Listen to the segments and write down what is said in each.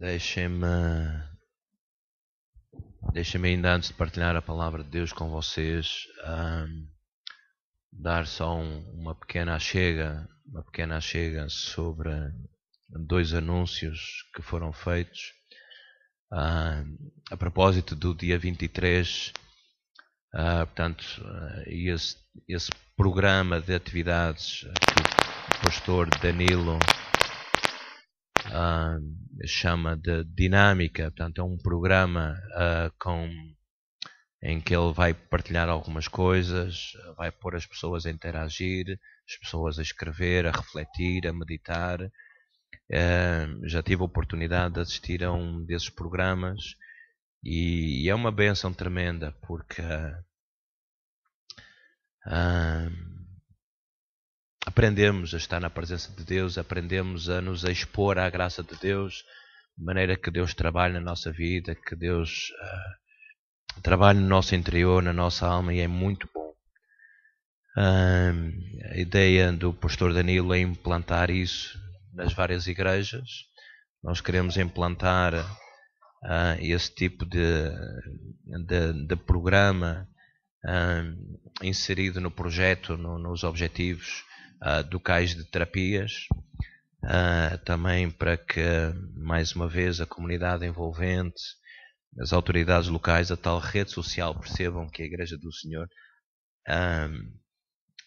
Deixem-me ainda antes de partilhar a palavra de Deus com vocês, dar só uma pequena chega sobre dois anúncios que foram feitos a propósito do dia 23. Portanto, esse programa de atividades que o pastor Danilo chama de Dinâmica. Portanto, é um programa em que ele vai partilhar algumas coisas, vai pôr as pessoas a interagir, as pessoas a escrever, a refletir, a meditar. Já tive a oportunidade de assistir a um desses programas e é uma bênção tremenda, porque aprendemos a estar na presença de Deus, aprendemos a nos expor à graça de Deus, de maneira que Deus trabalhe na nossa vida, que Deus trabalhe no nosso interior, na nossa alma, e é muito bom. A ideia do pastor Danilo é implantar isso nas várias igrejas. Nós queremos implantar esse tipo de programa inserido no projeto, nos objetivos do CAIS de terapias, também para que, mais uma vez, a comunidade envolvente, as autoridades locais, a tal rede social, percebam que a Igreja do Senhor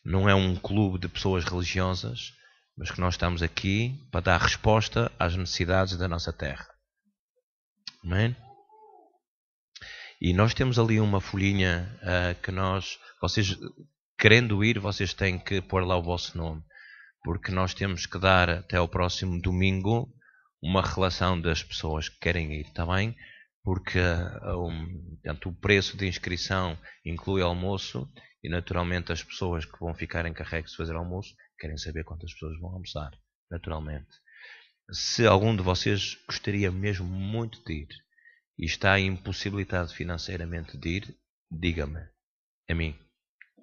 não é um clube de pessoas religiosas, mas que nós estamos aqui para dar resposta às necessidades da nossa terra. Amém? E nós temos ali uma folhinha que vocês querendo ir, vocês têm que pôr lá o vosso nome, porque nós temos que dar até ao próximo domingo uma relação das pessoas que querem ir, está bem? Porque portanto, o preço de inscrição inclui almoço e naturalmente as pessoas que vão ficar encarregues de fazer almoço querem saber quantas pessoas vão almoçar, naturalmente. Se algum de vocês gostaria mesmo muito de ir e está impossibilitado financeiramente de ir, diga-me, a mim,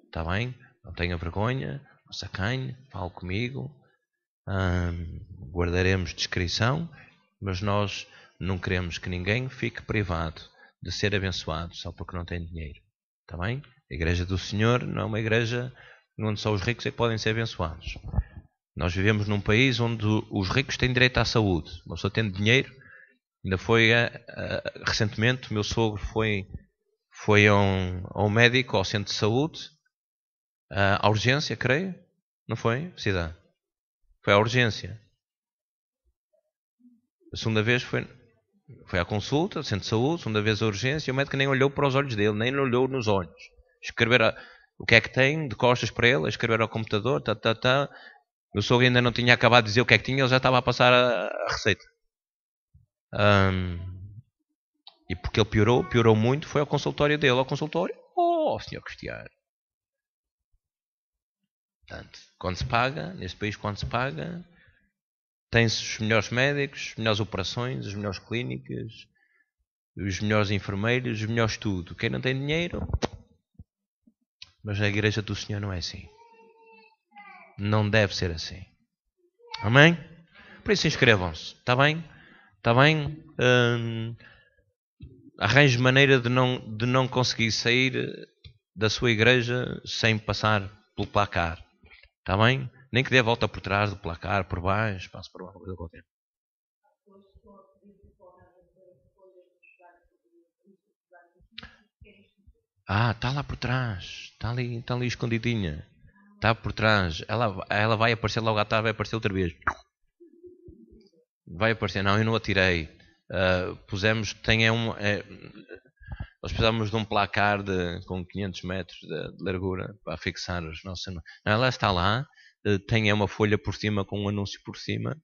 está bem? Não tenha vergonha, não se acanhe, fale comigo, guardaremos discrição, mas nós não queremos que ninguém fique privado de ser abençoado só porque não tem dinheiro, está bem? A Igreja do Senhor não é uma igreja onde só os ricos é que podem ser abençoados. Nós vivemos num país onde os ricos têm direito à saúde. Uma pessoa tendo dinheiro, ainda foi recentemente, o meu sogro foi a um médico, ao centro de saúde, à urgência, creio, não foi, cidade? Foi à urgência. A segunda vez foi à consulta, ao centro de saúde, a segunda vez à urgência, e o médico nem olhou para os olhos dele, nem lhe olhou nos olhos. Escrever o que é que tem, de costas para ele, escrever ao computador, O meu sogro ainda não tinha acabado de dizer o que é que tinha, ele já estava a passar a receita. E porque ele piorou muito, foi ao consultório dele. Ao consultório, senhor Cristiano. Portanto, quando se paga, neste país quando se paga, tem-se os melhores médicos, as melhores operações, as melhores clínicas, os melhores enfermeiros, os melhores tudo. Quem não tem dinheiro... Mas a Igreja do Senhor não é assim. Não deve ser assim. Amém? Por isso inscrevam-se. Está bem? Está bem? Arranje maneira de não conseguir sair da sua igreja sem passar pelo placar. Está bem? Nem que dê a volta por trás do placar, por baixo, passe por uma coisa qualquer. Está lá por trás. Está ali escondidinha. Está por trás. Ela vai aparecer logo à tarde, vai aparecer outra vez. Vai aparecer. Não, eu não atirei. Nós precisamos de um placar com 500 metros de largura para fixar os nossos... Não, ela está lá. Tem uma folha por cima com um anúncio por cima.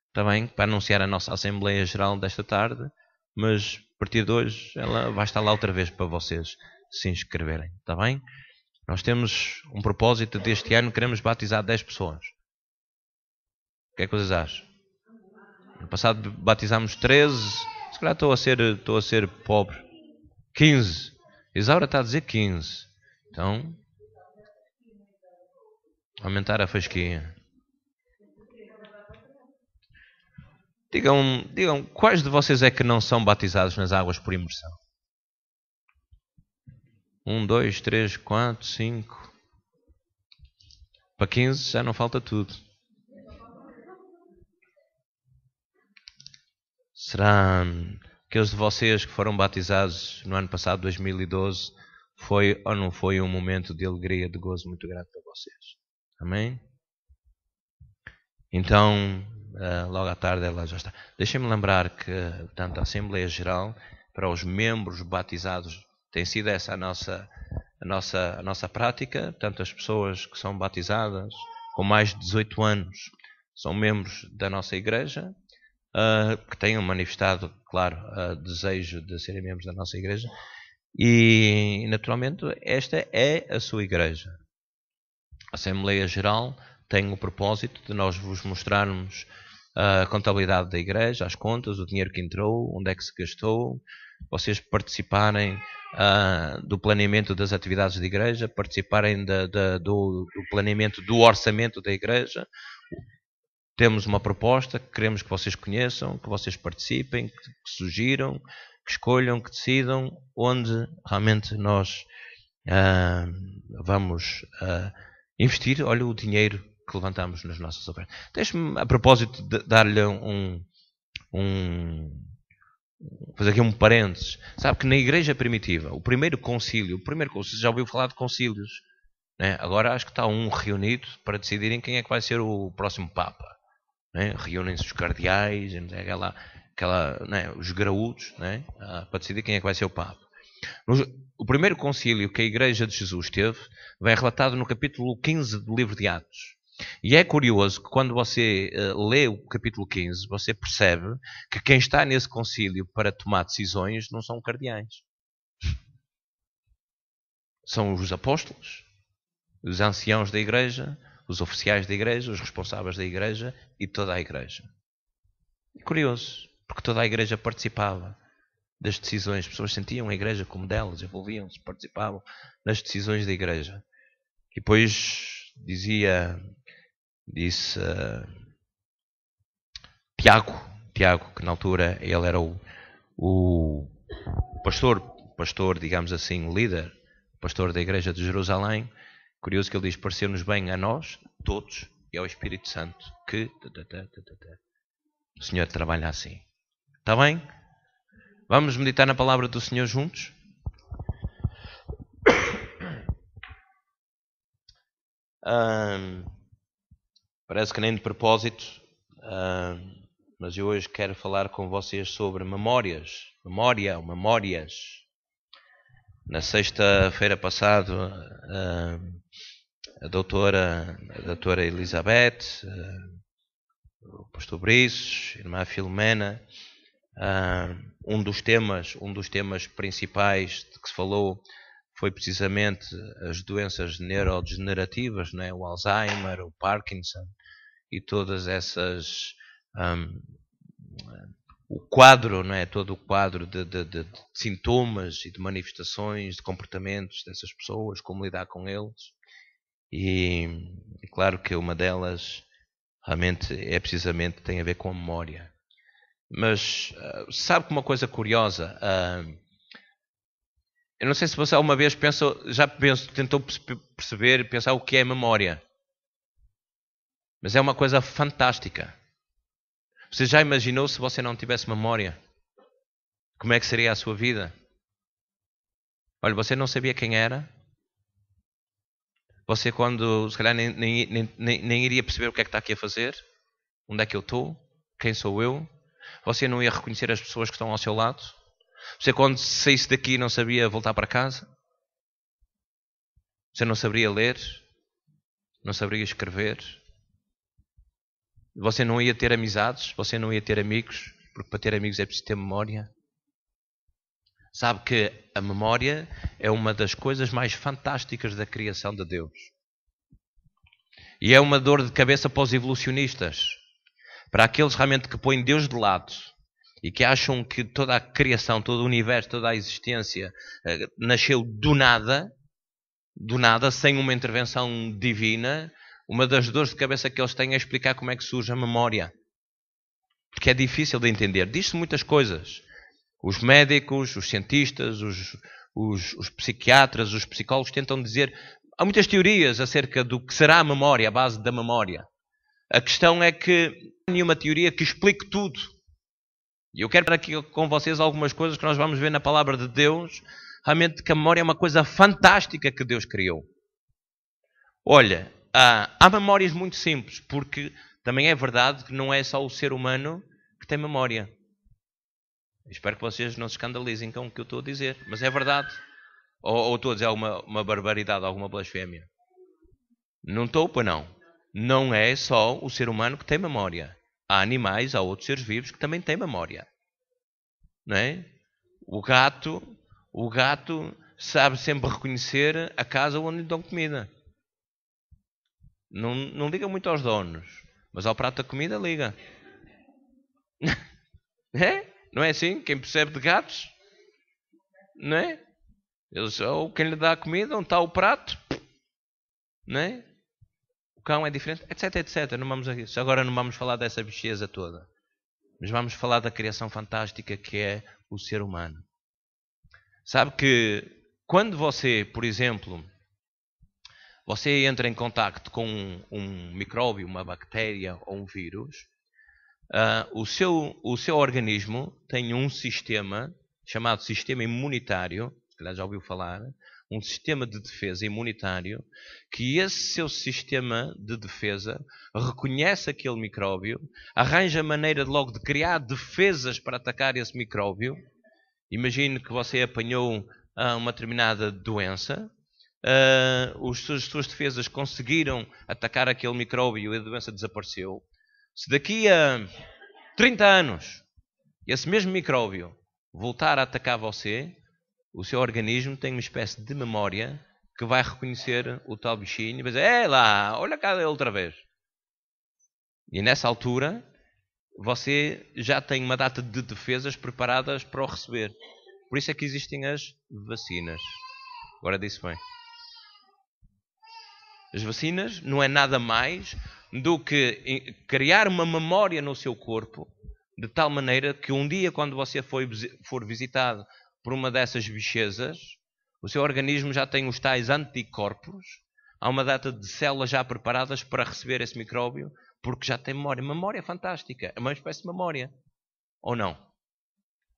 Está bem? Para anunciar a nossa Assembleia Geral desta tarde. Mas a partir de hoje ela vai estar lá outra vez para vocês se inscreverem. Está bem? Nós temos um propósito deste ano. Queremos batizar 10 pessoas. O que é que vocês acham? No passado batizámos 13. Se calhar estou a ser pobre. 15. Isaura está a dizer 15. Então, aumentar a fasquinha. Digam, quais de vocês é que não são batizados nas águas por imersão? 1, 2, 3, 4, 5. Para 15 já não falta tudo. Será aqueles de vocês que foram batizados no ano passado, 2012, foi ou não foi um momento de alegria, de gozo muito grande para vocês? Amém? Então, logo à tarde ela já está. Deixem-me lembrar que, portanto, a Assembleia Geral, para os membros batizados, tem sido essa a nossa prática. Portanto, as pessoas que são batizadas com mais de 18 anos são membros da nossa igreja, que tenham manifestado, claro, desejo de serem membros da nossa igreja. E, naturalmente, esta é a sua igreja. A Assembleia Geral tem o propósito de nós vos mostrarmos a contabilidade da igreja, as contas, o dinheiro que entrou, onde é que se gastou, vocês participarem do planeamento das atividades da igreja, participarem do planeamento do orçamento da igreja. Temos uma proposta que queremos que vocês conheçam, que vocês participem, que sugiram, que escolham, que decidam onde realmente nós vamos investir. Olha o dinheiro que levantamos nas nossas ofertas. Deixe-me, a propósito, de dar-lhe fazer aqui um parênteses. Sabe que na igreja primitiva, o primeiro concílio, já ouviu falar de concílios, né? Agora acho que está reunido para decidirem quem é que vai ser o próximo Papa. Né? Reúnem-se os cardeais, né? Os graúdos, né? Para decidir quem é que vai ser o Papa. O primeiro concílio que a Igreja de Jesus teve vem relatado no capítulo 15 do livro de Atos. E é curioso que quando você lê o capítulo 15, você percebe que quem está nesse concílio para tomar decisões não são cardeais. São os apóstolos, os anciãos da igreja, os oficiais da igreja, os responsáveis da igreja e toda a igreja. É curioso, porque toda a igreja participava das decisões. As pessoas sentiam a igreja como delas, envolviam-se, participavam das decisões da igreja. E depois disse Tiago, que na altura ele era o pastor, digamos assim, líder, pastor da igreja de Jerusalém. Curioso que ele diz: pareceu-nos bem a nós, todos, e ao Espírito Santo, que o Senhor trabalha assim. Está bem? Vamos meditar na palavra do Senhor juntos? Parece que nem de propósito, mas eu hoje quero falar com vocês sobre memórias. Na sexta-feira passada, a doutora Elizabeth, o pastor Briços, a irmã Filomena, um dos temas principais de que se falou foi precisamente as doenças neurodegenerativas, né? O Alzheimer, o Parkinson e todas essas o quadro, não é? Todo o quadro de sintomas e de manifestações, de comportamentos dessas pessoas, como lidar com eles. E é claro que uma delas realmente precisamente tem a ver com a memória. Mas sabe que uma coisa curiosa, eu não sei se você alguma vez tentou pensar o que é memória. Mas é uma coisa fantástica. Você já imaginou se você não tivesse memória? Como é que seria a sua vida? Olha, você não sabia quem era? Você quando, se calhar, nem iria perceber o que é que está aqui a fazer? Onde é que eu estou? Quem sou eu? Você não ia reconhecer as pessoas que estão ao seu lado? Você quando saísse daqui não sabia voltar para casa? Você não saberia ler? Não saberia escrever? Você não ia ter amizades? Você não ia ter amigos? Porque para ter amigos é preciso ter memória. Sabe que a memória é uma das coisas mais fantásticas da criação de Deus. E é uma dor de cabeça para os evolucionistas. Para aqueles realmente que põem Deus de lado e que acham que toda a criação, todo o universo, toda a existência nasceu do nada, sem uma intervenção divina. Uma das dores de cabeça que eles têm é explicar como é que surge a memória. porque é difícil de entender. Diz-se muitas coisas. Os médicos, os cientistas, os psiquiatras, os psicólogos tentam dizer... Há muitas teorias acerca do que será a memória, a base da memória. A questão é que não há nenhuma teoria que explique tudo. E eu quero aqui com vocês algumas coisas que nós vamos ver na palavra de Deus. Realmente que a memória é uma coisa fantástica que Deus criou. Olha, há memórias muito simples, porque também é verdade que não é só o ser humano que tem memória. Espero que vocês não se escandalizem com o que eu estou a dizer, mas é verdade. Ou estou a dizer uma barbaridade, alguma blasfémia? Não estou, pois não. Não é só o ser humano que tem memória. Há animais, há outros seres vivos que também têm memória. Não é? O gato sabe sempre reconhecer a casa onde lhe dão comida. Não liga muito aos donos, mas ao prato da comida liga. É? Não é assim? Quem percebe de gatos? Não é? Ou quem lhe dá a comida, onde está o prato? Não é? O cão é diferente, etc, etc. Agora não vamos falar dessa bicheza toda. Mas vamos falar da criação fantástica que é o ser humano. Sabe que quando você, por exemplo, você entra em contacto com um micróbio, uma bactéria ou um vírus, o seu organismo tem um sistema chamado sistema imunitário, se calhar já ouviu falar, um sistema de defesa imunitário, que esse seu sistema de defesa reconhece aquele micróbio, arranja maneira logo de criar defesas para atacar esse micróbio. Imagine que você apanhou uma determinada doença, as suas defesas conseguiram atacar aquele micróbio e a doença desapareceu. Se daqui a 30 anos esse mesmo micróbio voltar a atacar você, o seu organismo tem uma espécie de memória que vai reconhecer o tal bichinho e vai dizer: é lá, olha cá ele outra vez. E nessa altura você já tem uma data de defesas preparadas para o receber. Por isso é que existem as vacinas. Agora disse bem. As vacinas não é nada mais do que criar uma memória no seu corpo, de tal maneira que um dia, quando você for visitado por uma dessas bichezas, o seu organismo já tem os tais anticorpos, há uma data de células já preparadas para receber esse micróbio, porque já tem memória. Memória fantástica, é uma espécie de memória. Ou não?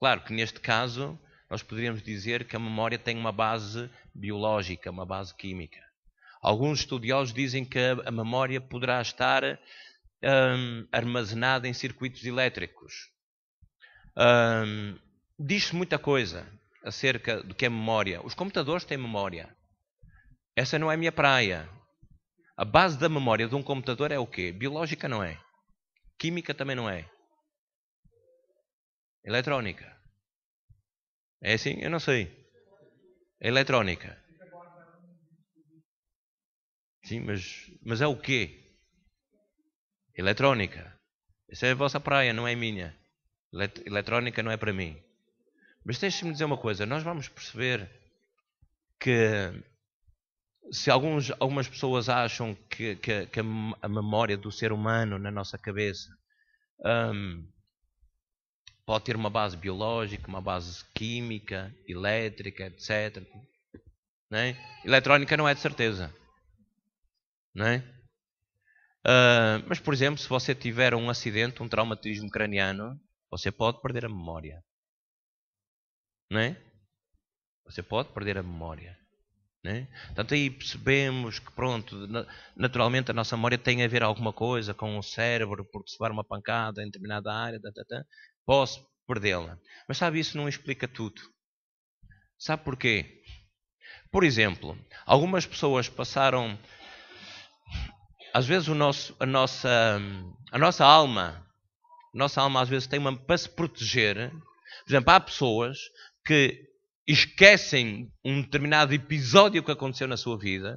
Claro que neste caso nós poderíamos dizer que a memória tem uma base biológica, uma base química. Alguns estudiosos dizem que a memória poderá estar armazenada em circuitos elétricos. Diz-se muita coisa acerca do que é memória. Os computadores têm memória. Essa não é a minha praia. A base da memória de um computador é o quê? Biológica não é. Química também não é. Eletrónica. É assim? Eu não sei. Eletrónica. Sim, mas é o quê? Eletrónica. Essa é a vossa praia, não é a minha. Eletrónica não é para mim. Mas deixe-me dizer uma coisa. Nós vamos perceber que se algumas pessoas acham que a memória do ser humano na nossa cabeça pode ter uma base biológica, uma base química, elétrica, etc. Não é? Eletrónica não é de certeza. Não é? Mas, por exemplo, se você tiver um acidente, um traumatismo craniano, você pode perder a memória. Não é? Você pode perder a memória. Não é? Portanto, aí percebemos que, pronto, naturalmente a nossa memória tem a ver alguma coisa com o cérebro, porque se levar uma pancada em determinada área, posso perdê-la. Mas sabe, isso não explica tudo. Sabe porquê? Por exemplo, algumas pessoas passaram... Às vezes a nossa alma às vezes tem para se proteger. Por exemplo, há pessoas que esquecem um determinado episódio que aconteceu na sua vida,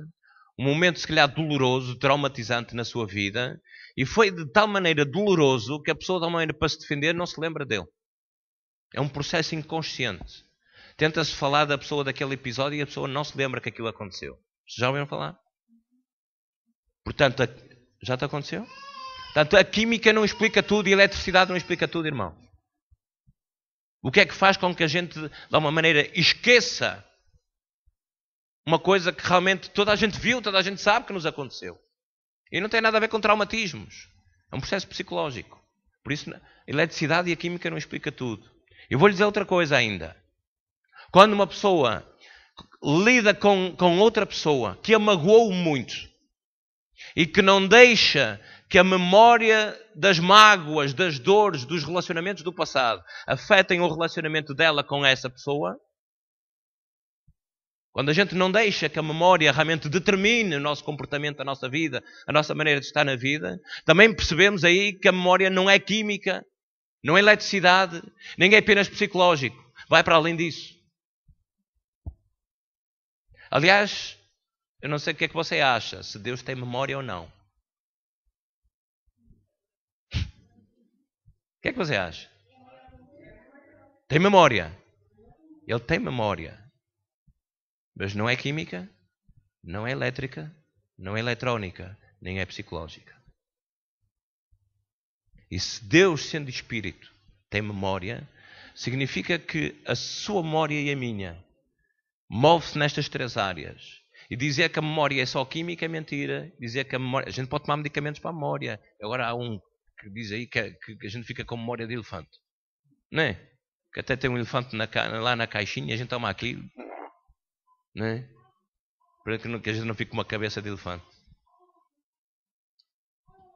um momento se calhar doloroso, traumatizante na sua vida, e foi de tal maneira doloroso que a pessoa, de tal maneira para se defender, não se lembra dele. É um processo inconsciente. Tenta-se falar da pessoa daquele episódio e a pessoa não se lembra que aquilo aconteceu. Vocês já ouviram falar? Portanto, já te aconteceu? Portanto, a química não explica tudo e a eletricidade não explica tudo, irmão. O que é que faz com que a gente, de alguma maneira, esqueça uma coisa que realmente toda a gente viu, toda a gente sabe que nos aconteceu. E não tem nada a ver com traumatismos. É um processo psicológico. Por isso, a eletricidade e a química não explica tudo. Eu vou lhe dizer outra coisa ainda. Quando uma pessoa lida com outra pessoa que a magoou muito e que não deixa que a memória das mágoas, das dores, dos relacionamentos do passado afetem o relacionamento dela com essa pessoa, quando a gente não deixa que a memória realmente determine o nosso comportamento, a nossa vida, a nossa maneira de estar na vida, também percebemos aí que a memória não é química, não é eletricidade, nem é apenas psicológico. Vai para além disso. Aliás, eu não sei o que é que você acha, se Deus tem memória ou não. O que é que você acha? Tem memória. Ele tem memória. Mas não é química, não é elétrica, não é eletrónica, nem é psicológica. E se Deus, sendo Espírito, tem memória, significa que a sua memória e a minha move-se nestas três áreas. E dizer que a memória é só química é mentira. Dizer que a memória... A gente pode tomar medicamentos para a memória. Agora há um que diz aí que a gente fica com memória de elefante. Não é? Que até tem um elefante lá na caixinha e a gente toma aquilo. Não é? Para que a gente não fique com uma cabeça de elefante.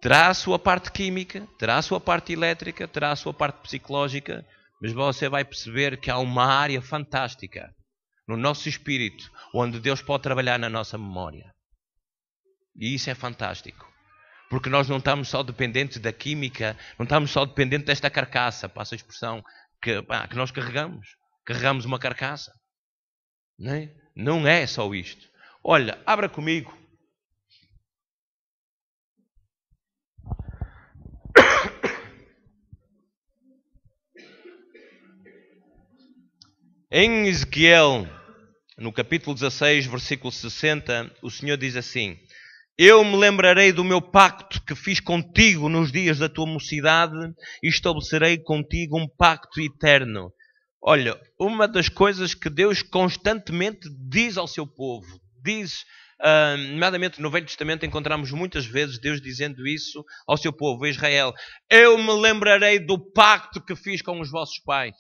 Terá a sua parte química, terá a sua parte elétrica, terá a sua parte psicológica, mas você vai perceber que há uma área fantástica no nosso espírito, onde Deus pode trabalhar na nossa memória. E isso é fantástico. Porque nós não estamos só dependentes da química, não estamos só dependentes desta carcaça, passa a expressão, que nós carregamos. Carregamos uma carcaça. Não é? Não é só isto. Olha, abra comigo. Em Ezequiel, no capítulo 16, versículo 60, o Senhor diz assim: Eu me lembrarei do meu pacto que fiz contigo nos dias da tua mocidade e estabelecerei contigo um pacto eterno. Olha, uma das coisas que Deus constantemente diz ao seu povo, diz, nomeadamente no Velho Testamento encontramos muitas vezes Deus dizendo isso ao seu povo, a Israel: Eu me lembrarei do pacto que fiz com os vossos pais.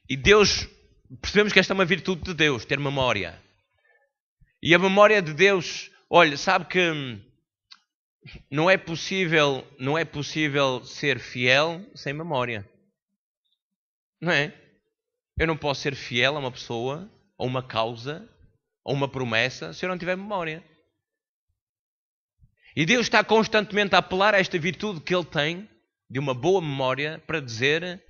E Deus, percebemos que esta é uma virtude de Deus, ter memória. E a memória de Deus, olha, sabe que não é possível ser fiel sem memória. Não é? Eu não posso ser fiel a uma pessoa, a uma causa, a uma promessa, se eu não tiver memória. E Deus está constantemente a apelar a esta virtude que Ele tem, de uma boa memória, para dizer: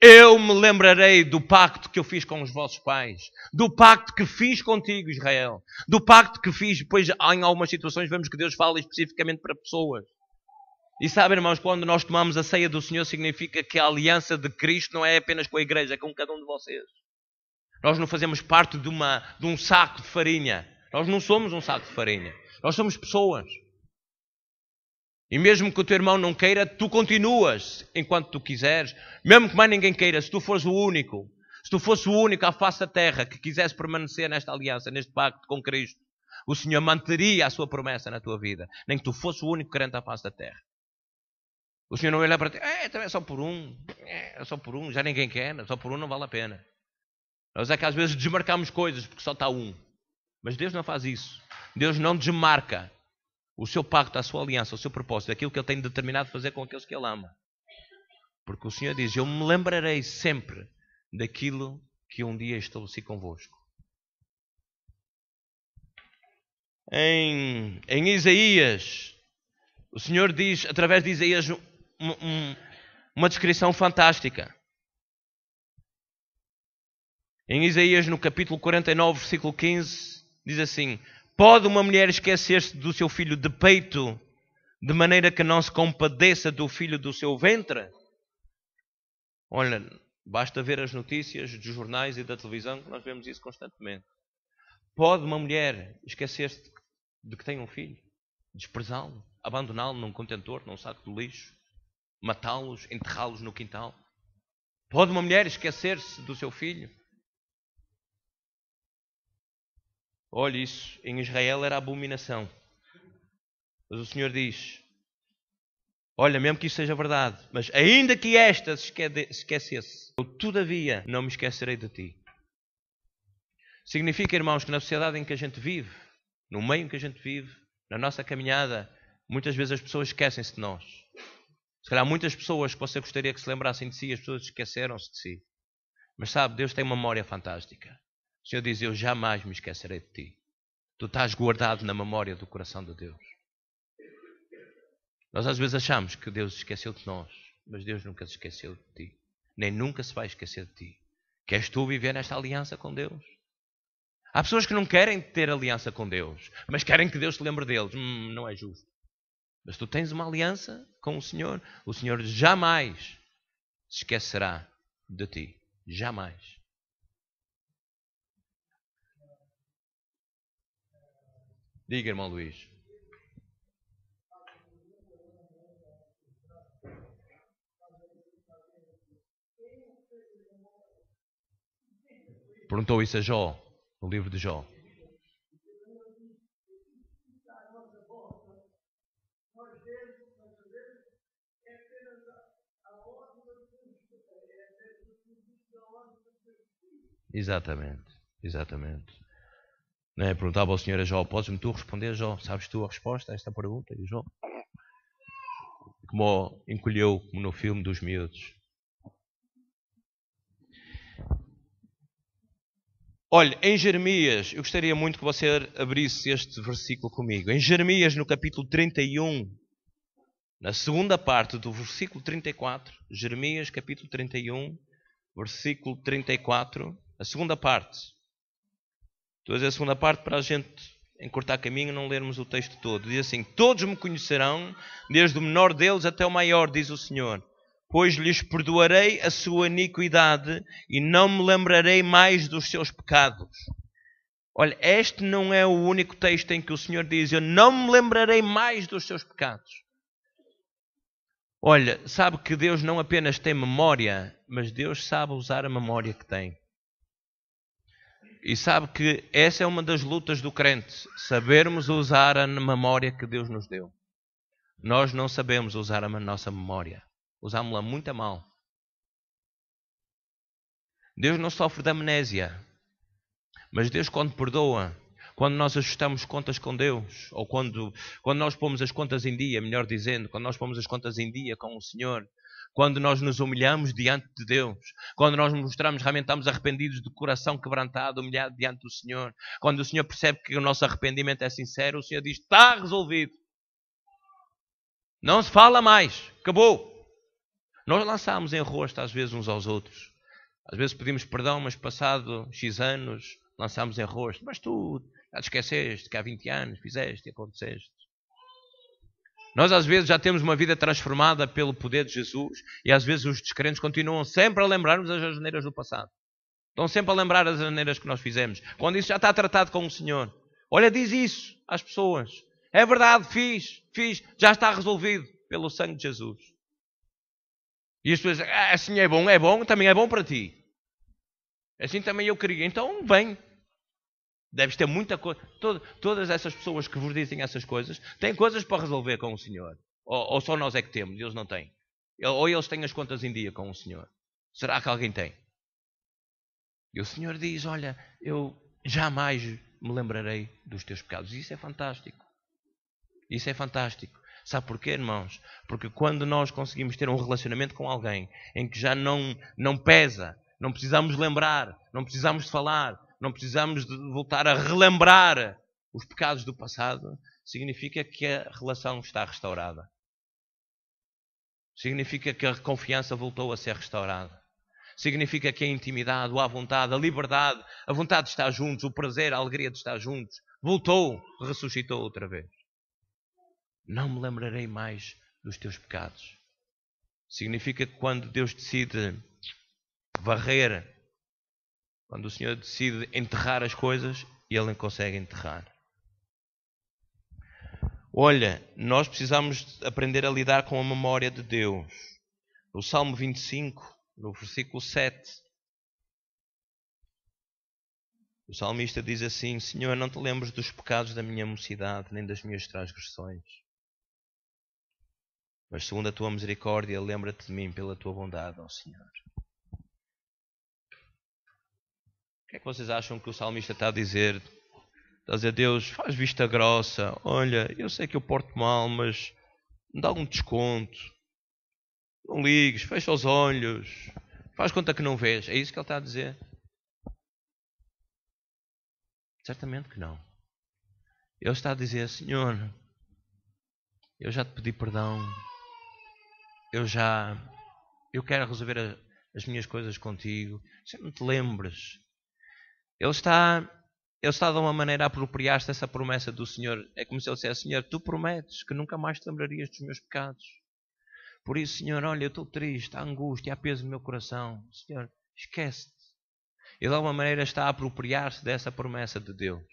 Eu me lembrarei do pacto que eu fiz com os vossos pais, do pacto que fiz contigo, Israel, do pacto que fiz. Depois, em algumas situações, vemos que Deus fala especificamente para pessoas. E sabem, irmãos, quando nós tomamos a ceia do Senhor, significa que a aliança de Cristo não é apenas com a igreja, é com cada um de vocês. Nós não fazemos parte de um saco de farinha. Nós não somos um saco de farinha. Nós somos pessoas. E mesmo que o teu irmão não queira, tu continuas enquanto tu quiseres. Mesmo que mais ninguém queira, se tu fores o único, se tu fosse o único à face da terra que quisesse permanecer nesta aliança, neste pacto com Cristo, o Senhor manteria a sua promessa na tua vida. Nem que tu fosse o único crente à face da terra. O Senhor não ia olhar para ti: também é só por um, já ninguém quer, só por um não vale a pena. Nós é que às vezes desmarcamos coisas porque só está um. Mas Deus não faz isso. Deus não desmarca o seu pacto, a sua aliança, o seu propósito, aquilo que Ele tem determinado fazer com aqueles que Ele ama. Porque o Senhor diz: Eu me lembrarei sempre daquilo que um dia estabeleci convosco. Em Isaías, o Senhor diz, através de Isaías, uma descrição fantástica. Em Isaías, no capítulo 49, versículo 15, diz assim: Pode uma mulher esquecer-se do seu filho de peito, de maneira que não se compadeça do filho do seu ventre? Olha, basta ver as notícias dos jornais e da televisão, que nós vemos isso constantemente. Pode uma mulher esquecer-se de que tem um filho? Desprezá-lo? abandoná-lo num contentor, num saco de lixo, matá-los, enterrá-los no quintal? Pode uma mulher esquecer-se do seu filho? Olha, isso em Israel era abominação. Mas o Senhor diz, olha, mesmo que isso seja verdade, mas ainda que esta se esquecesse, eu todavia não me esquecerei de ti. Significa, irmãos, que na sociedade em que a gente vive, no meio em que a gente vive, na nossa caminhada, muitas vezes as pessoas esquecem-se de nós. Se calhar muitas pessoas que você gostaria que se lembrassem de si, as pessoas esqueceram-se de si. Mas sabe, Deus tem uma memória fantástica. O Senhor diz, eu jamais me esquecerei de ti. Tu estás guardado na memória do coração de Deus. Nós às vezes achamos que Deus se esqueceu de nós, mas Deus nunca se esqueceu de ti. Nem nunca se vai esquecer de ti. Queres tu viver nesta aliança com Deus? Há pessoas que não querem ter aliança com Deus, mas querem que Deus se lembre deles. Não é justo. Mas tu tens uma aliança com o Senhor jamais se esquecerá de ti. Jamais. Diga, irmão Luís. Perguntou isso a Jó, no livro de Jó. Exatamente. Não é? Perguntava ao Senhor a Jó, podes-me tu responder, Jó? Sabes tu a resposta a esta pergunta? E Jó, como encolheu como no filme dos miúdos. Olha, em Jeremias, eu gostaria muito que você abrisse este versículo comigo. Em Jeremias, no capítulo 31, na segunda parte do versículo 34, Jeremias, capítulo 31, versículo 34, a segunda parte. Estou a dizer a segunda parte para a gente encurtar caminho e não lermos o texto todo. Diz assim, todos me conhecerão, desde o menor deles até o maior, diz o Senhor. Pois lhes perdoarei a sua iniquidade e não me lembrarei mais dos seus pecados. Olha, este não é o único texto em que o Senhor diz, eu não me lembrarei mais dos seus pecados. Olha, sabe que Deus não apenas tem memória, mas Deus sabe usar a memória que tem. E sabe que essa é uma das lutas do crente, sabermos usar a memória que Deus nos deu. Nós não sabemos usar a nossa memória. Usámos-la muito a mal. Deus não sofre de amnésia. Mas Deus, quando perdoa, quando nós ajustamos contas com Deus, ou quando nós pomos as contas em dia, melhor dizendo, quando nós pomos as contas em dia com o Senhor, quando nós nos humilhamos diante de Deus, quando nós mostramos realmente estamos arrependidos de coração quebrantado, humilhado diante do Senhor, quando o Senhor percebe que o nosso arrependimento é sincero, o Senhor diz, está resolvido. Não se fala mais. Acabou. Nós lançámos em rosto às vezes uns aos outros. Às vezes pedimos perdão, mas passado X anos lançámos em rosto. Mas tu já te esqueceste que há 20 anos fizeste e aconteceste. Nós às vezes já temos uma vida transformada pelo poder de Jesus e às vezes os descrentes continuam sempre a lembrar-nos das asneiras do passado. Estão sempre a lembrar as asneiras que nós fizemos. Quando isso já está tratado com o Senhor. Olha, diz isso às pessoas. É verdade, fiz, já está resolvido pelo sangue de Jesus. E as pessoas dizem, assim é bom, também é bom para ti. Assim também eu queria. Então, vem. Deves ter muita coisa. Todas essas pessoas que vos dizem essas coisas têm coisas para resolver com o Senhor. Ou só nós é que temos, Deus não tem. Ou eles têm as contas em dia com o Senhor. Será que alguém tem? E o Senhor diz, olha, eu jamais me lembrarei dos teus pecados. Isso é fantástico. Isso é fantástico. Sabe porquê, irmãos? Porque quando nós conseguimos ter um relacionamento com alguém em que já não pesa, não precisamos lembrar, não precisamos de falar, não precisamos de voltar a relembrar os pecados do passado, significa que a relação está restaurada. Significa que a confiança voltou a ser restaurada. Significa que a intimidade, a vontade, a liberdade, a vontade de estar juntos, o prazer, a alegria de estar juntos, voltou, ressuscitou outra vez. Não me lembrarei mais dos teus pecados. Significa que quando Deus decide varrer, quando o Senhor decide enterrar as coisas, Ele consegue enterrar. Olha, nós precisamos aprender a lidar com a memória de Deus. No Salmo 25, no versículo 7, o salmista diz assim: Senhor, não te lembres dos pecados da minha mocidade, nem das minhas transgressões. Mas segundo a tua misericórdia, lembra-te de mim pela tua bondade, ó Senhor. O que é que vocês acham que o salmista está a dizer? Está a dizer: Deus, faz vista grossa. Olha, eu sei que eu porto mal, mas me dá um desconto. Não ligues, fecha os olhos. Faz conta que não vês. É isso que ele está a dizer? Certamente que não. Ele está a dizer: Senhor, eu já te pedi perdão. Eu quero resolver as minhas coisas contigo. Se não te lembres. Ele está de uma maneira a apropriar-se dessa promessa do Senhor. É como se ele dissesse: Senhor, tu prometes que nunca mais te lembrarias dos meus pecados. Por isso, Senhor, olha, eu estou triste, há angústia, há peso no meu coração. Senhor, esquece-te. Ele de alguma maneira está a apropriar-se dessa promessa de Deus.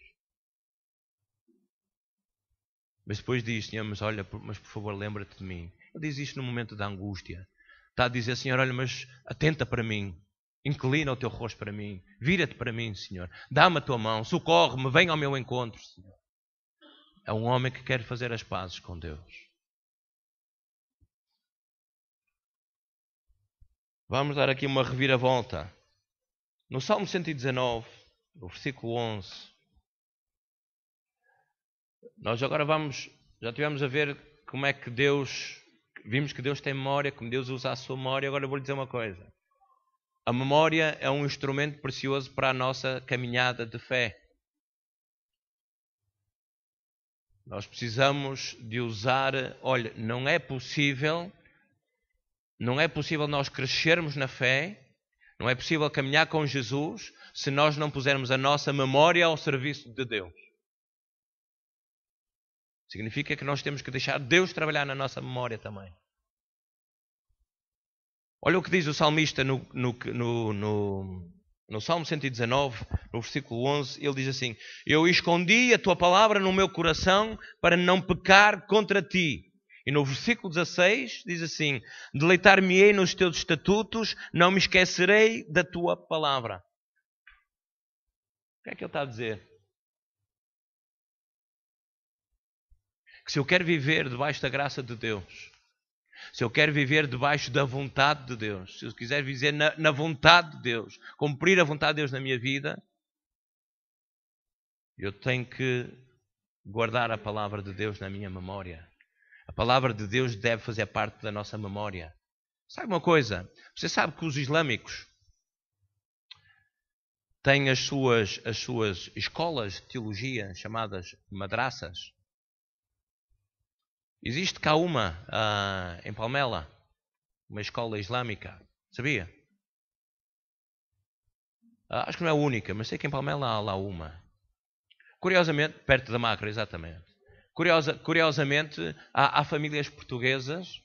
Mas depois diz: Senhor, mas olha, mas por favor lembra-te de mim. Ele diz isto no momento da angústia. Está a dizer: Senhor, olha, mas atenta para mim. Inclina o teu rosto para mim. Vira-te para mim, Senhor. Dá-me a tua mão. Socorre-me. Venha ao meu encontro, Senhor. É um homem que quer fazer as pazes com Deus. Vamos dar aqui uma reviravolta. No Salmo 119, no versículo 11, nós agora já tivemos a ver como é que vimos que Deus tem memória, como Deus usa a sua memória. Agora eu vou lhe dizer uma coisa. A memória é um instrumento precioso para a nossa caminhada de fé. Nós precisamos de usar... Olha, não é possível nós crescermos na fé, não é possível caminhar com Jesus se nós não pusermos a nossa memória ao serviço de Deus. Significa que nós temos que deixar Deus trabalhar na nossa memória também. Olha o que diz o salmista no Salmo 119, no versículo 11, ele diz assim: Eu escondi a tua palavra no meu coração para não pecar contra ti. E no versículo 16 diz assim: Deleitar-me-ei nos teus estatutos, não me esquecerei da tua palavra. O que é que ele está a dizer? Que se eu quero viver debaixo da graça de Deus, se eu quero viver debaixo da vontade de Deus, se eu quiser viver na vontade de Deus, cumprir a vontade de Deus na minha vida, eu tenho que guardar a palavra de Deus na minha memória. A palavra de Deus deve fazer parte da nossa memória. Sabe uma coisa? Você sabe que os islâmicos têm as suas escolas de teologia chamadas madraças. Existe cá uma em Palmela, uma escola islâmica. Sabia? Acho que não é a única, mas sei que em Palmela há lá uma. Curiosamente, perto da Macra, exatamente. Curiosamente, há famílias portuguesas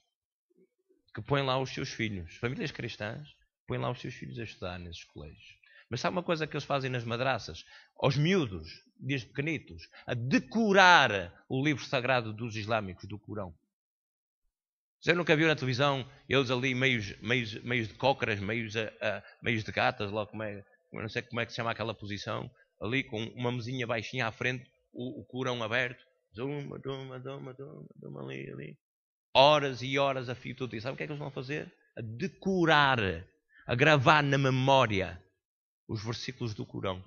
que põem lá os seus filhos. Famílias cristãs põem lá os seus filhos a estudar nesses colégios. Mas sabe uma coisa que eles fazem nas madraças? Aos miúdos, desde pequenitos, a decorar o livro sagrado dos islâmicos, do Corão. Você nunca viu na televisão eles ali meios de cócaras, meios de gatas, lá não sei como é que se chama aquela posição, ali com uma mesinha baixinha à frente, o Corão aberto, ali. Horas e horas a fio tudo isso. Sabe o que é que eles vão fazer? A decorar, a gravar na memória os versículos do Corão.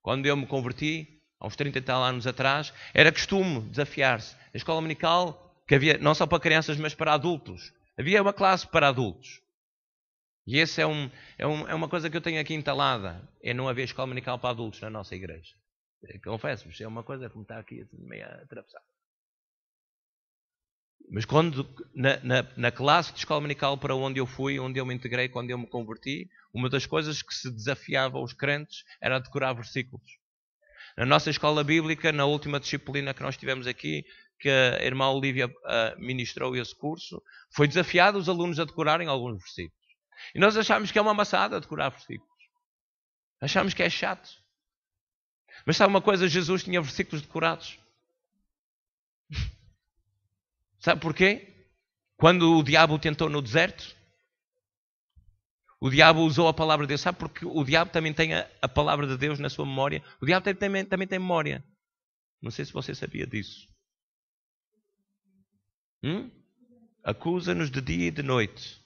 Quando eu me converti, há uns 30 e tal anos atrás, era costume desafiar-se. A escola dominical, que havia não só para crianças, mas para adultos. Havia uma classe para adultos. E essa é uma coisa que eu tenho aqui entalada. É não haver escola dominical para adultos na nossa igreja. Confesso-vos, é uma coisa que me está aqui meio a atravessar. Mas quando, na classe de escola dominical para onde eu fui, onde eu me integrei, quando eu me converti, uma das coisas que se desafiava aos crentes era decorar versículos. Na nossa escola bíblica, na última disciplina que nós tivemos aqui, que a irmã Olívia ministrou esse curso, foi desafiado os alunos a decorarem alguns versículos. E nós achámos que é uma amassada decorar versículos. Achámos que é chato. Mas sabe uma coisa? Jesus tinha versículos decorados. Sabe porquê? Quando o diabo o tentou no deserto, o diabo usou a palavra de Deus. Sabe porque o diabo também tem a palavra de Deus na sua memória? O diabo também tem memória. Não sei se você sabia disso. Acusa-nos de dia e de noite.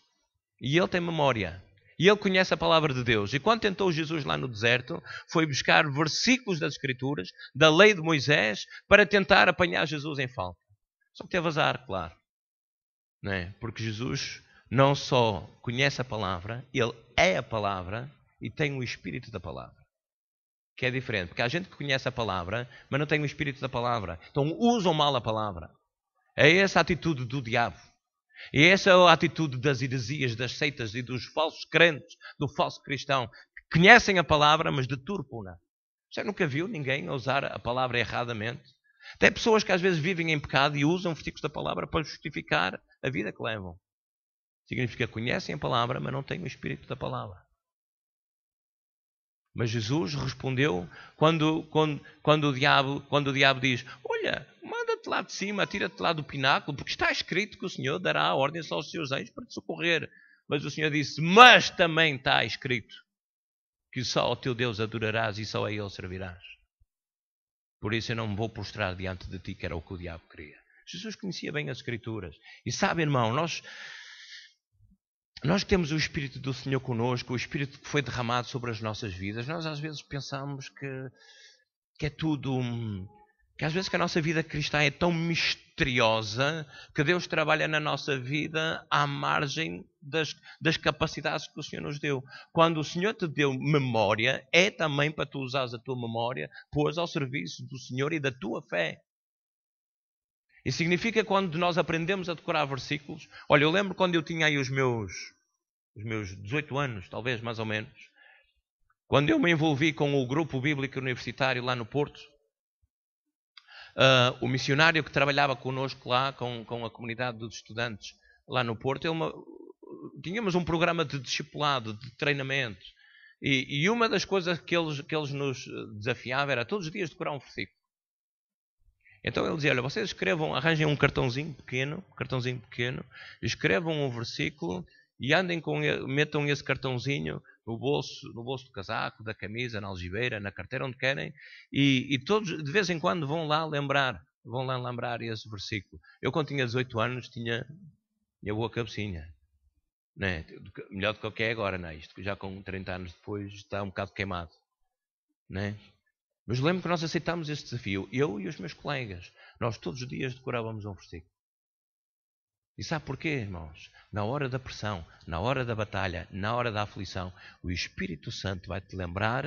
E ele tem memória. E ele conhece a palavra de Deus. E quando tentou Jesus lá no deserto, foi buscar versículos das Escrituras, da lei de Moisés, para tentar apanhar Jesus em falta. Só que teve azar, claro. Não é? Porque Jesus não só conhece a palavra, ele é a palavra e tem o espírito da palavra. Que é diferente. Porque há gente que conhece a palavra, mas não tem o espírito da palavra. Então usam mal a palavra. É essa a atitude do diabo. E essa é a atitude das heresias, das seitas e dos falsos crentes, do falso cristão, que conhecem a palavra, mas deturpam-na. Você nunca viu ninguém usar a palavra erradamente? Tem pessoas que às vezes vivem em pecado e usam versículos da palavra para justificar a vida que levam. Significa que conhecem a palavra, mas não têm o espírito da palavra. Mas Jesus respondeu quando o diabo diz: olha, manda-te lá de cima, tira-te lá do pináculo, porque está escrito que o Senhor dará ordens aos seus anjos para te socorrer. Mas o Senhor disse: mas também está escrito que só ao teu Deus adorarás e só a Ele servirás. Por isso eu não me vou prostrar diante de ti, que era o que o diabo queria. Jesus conhecia bem as Escrituras. E sabe, irmão, nós temos o Espírito do Senhor connosco, o Espírito que foi derramado sobre as nossas vidas. Nós às vezes pensamos que é tudo... Que às vezes que a nossa vida cristã é tão misteriosa que Deus trabalha na nossa vida à margem das capacidades que o Senhor nos deu. Quando o Senhor te deu memória, é também para tu usares a tua memória, pôs ao serviço do Senhor e da tua fé. E significa que quando nós aprendemos a decorar versículos... Olha, eu lembro quando eu tinha aí os meus 18 anos, talvez, mais ou menos. Quando eu me envolvi com o grupo bíblico universitário lá no Porto, o missionário que trabalhava connosco lá, com a comunidade dos estudantes lá no Porto, tínhamos um programa de discipulado, de treinamento. E uma das coisas que eles nos desafiavam era todos os dias decorar um versículo. Então ele dizia: olha, vocês escrevam, arranjem um cartãozinho pequeno, escrevam um versículo e andem metam esse cartãozinho no bolso do casaco, da camisa, na algibeira, na carteira, onde querem, e todos de vez em quando vão lá lembrar esse versículo. Eu, quando tinha 18 anos, tinha boa cabecinha. Né? Melhor do que o que é agora, não é? Isto já com 30 anos depois está um bocado queimado. Né? Mas lembro que nós aceitámos esse desafio, eu e os meus colegas. Nós todos os dias decorávamos um versículo. E sabe porquê, irmãos? Na hora da pressão, na hora da batalha, na hora da aflição, o Espírito Santo vai-te lembrar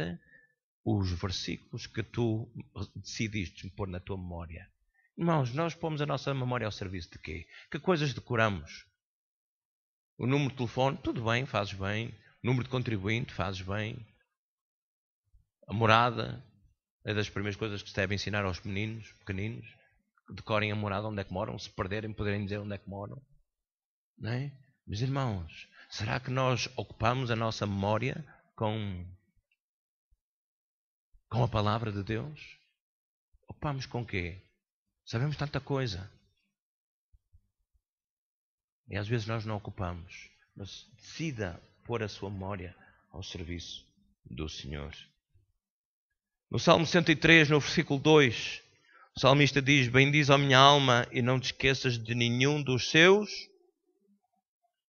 os versículos que tu decidiste pôr na tua memória. Irmãos, nós pomos a nossa memória ao serviço de quê? Que coisas decoramos? O número de telefone, tudo bem, fazes bem. O número de contribuinte, fazes bem. A morada é das primeiras coisas que se deve ensinar aos meninos pequeninos. Decorem a morada onde é que moram, se perderem poderem dizer onde é que moram. Não é? Mas irmãos, será que nós ocupamos a nossa memória com a palavra de Deus? Ocupamos com quê? Sabemos tanta coisa. E às vezes nós não ocupamos. Mas decida pôr a sua memória ao serviço do Senhor. No Salmo 103, no versículo 2, o salmista diz: bendiz a minha alma e não te esqueças de nenhum dos seus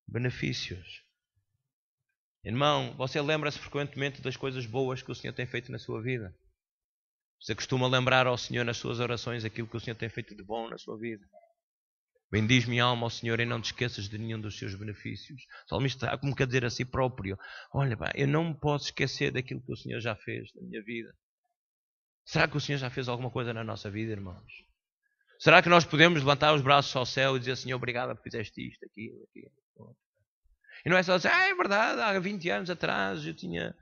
benefícios. Irmão, você lembra-se frequentemente das coisas boas que o Senhor tem feito na sua vida? Você costuma lembrar ao Senhor nas suas orações aquilo que o Senhor tem feito de bom na sua vida? Bendiz minha alma ao Senhor e não te esqueças de nenhum dos seus benefícios. O salmista está como que a dizer a si próprio: olha, eu não me posso esquecer daquilo que o Senhor já fez na minha vida. Será que o Senhor já fez alguma coisa na nossa vida, irmãos? Será que nós podemos levantar os braços ao céu e dizer: Senhor, obrigado por fizeste isto, aquilo. E não é só dizer: é verdade, há 20 anos atrás eu tinha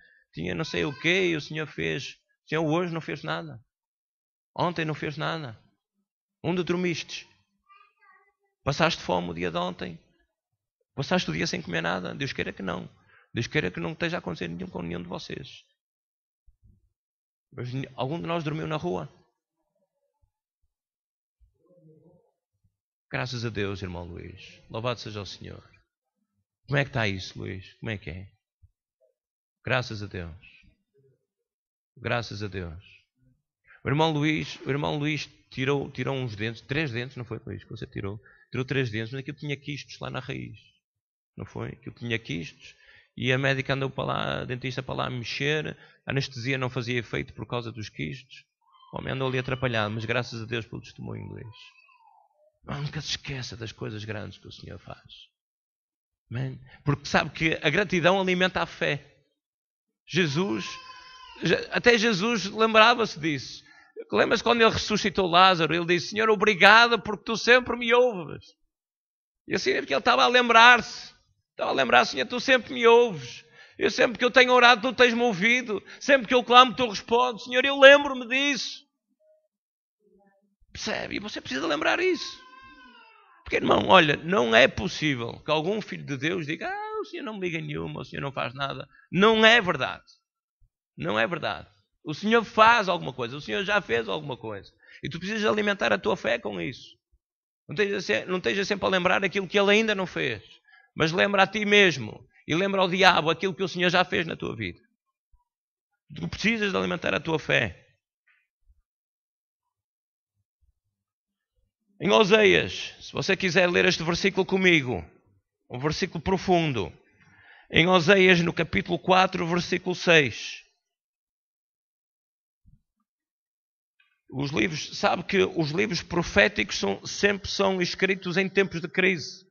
não sei o quê e o Senhor fez. O Senhor hoje não fez nada. Ontem não fez nada. Onde dormiste? Passaste fome o dia de ontem? Passaste o dia sem comer nada? Deus queira que não. Deus queira que não esteja a acontecer com nenhum de vocês. Mas algum de nós dormiu na rua? Graças a Deus, irmão Luís. Louvado seja o Senhor. Como é que está isso, Luís? Como é que é? Graças a Deus. Graças a Deus. O irmão Luís tirou uns dentes, 3 dentes, não foi, Luís, que você tirou? Tirou 3 dentes, mas aquilo tinha quistos lá na raiz. Não foi? Aquilo tinha quistos e a médica andou para lá, a dentista para lá a mexer, a anestesia não fazia efeito por causa dos quistos. O homem andou ali atrapalhado, mas graças a Deus pelo testemunho, Luís. Nunca se esqueça das coisas grandes que o Senhor faz. Amém? Porque sabe que a gratidão alimenta a fé. Até Jesus lembrava-se disso. Lembra-se quando ele ressuscitou Lázaro? Ele disse, Senhor, obrigado porque tu sempre me ouves. E assim é porque ele estava a lembrar-se. Estava a lembrar, Senhor, tu sempre me ouves. Eu sempre que eu tenho orado, tu tens-me ouvido. Sempre que eu clamo, tu respondes. Senhor, eu lembro-me disso. Percebe? E você precisa lembrar isso. Porque, irmão, olha, não é possível que algum filho de Deus diga, o Senhor não me liga nenhuma, o Senhor não faz nada. Não é verdade. Não é verdade. O Senhor faz alguma coisa. O Senhor já fez alguma coisa. E tu precisas alimentar a tua fé com isso. Não esteja sempre a lembrar aquilo que Ele ainda não fez. Mas lembra a ti mesmo. E lembra ao diabo aquilo que o Senhor já fez na tua vida. Tu precisas de alimentar a tua fé. Em Oseias, se você quiser ler este versículo comigo, um versículo profundo. Em Oseias, no capítulo 4, versículo 6. Sabe que os livros proféticos sempre são escritos em tempos de crise.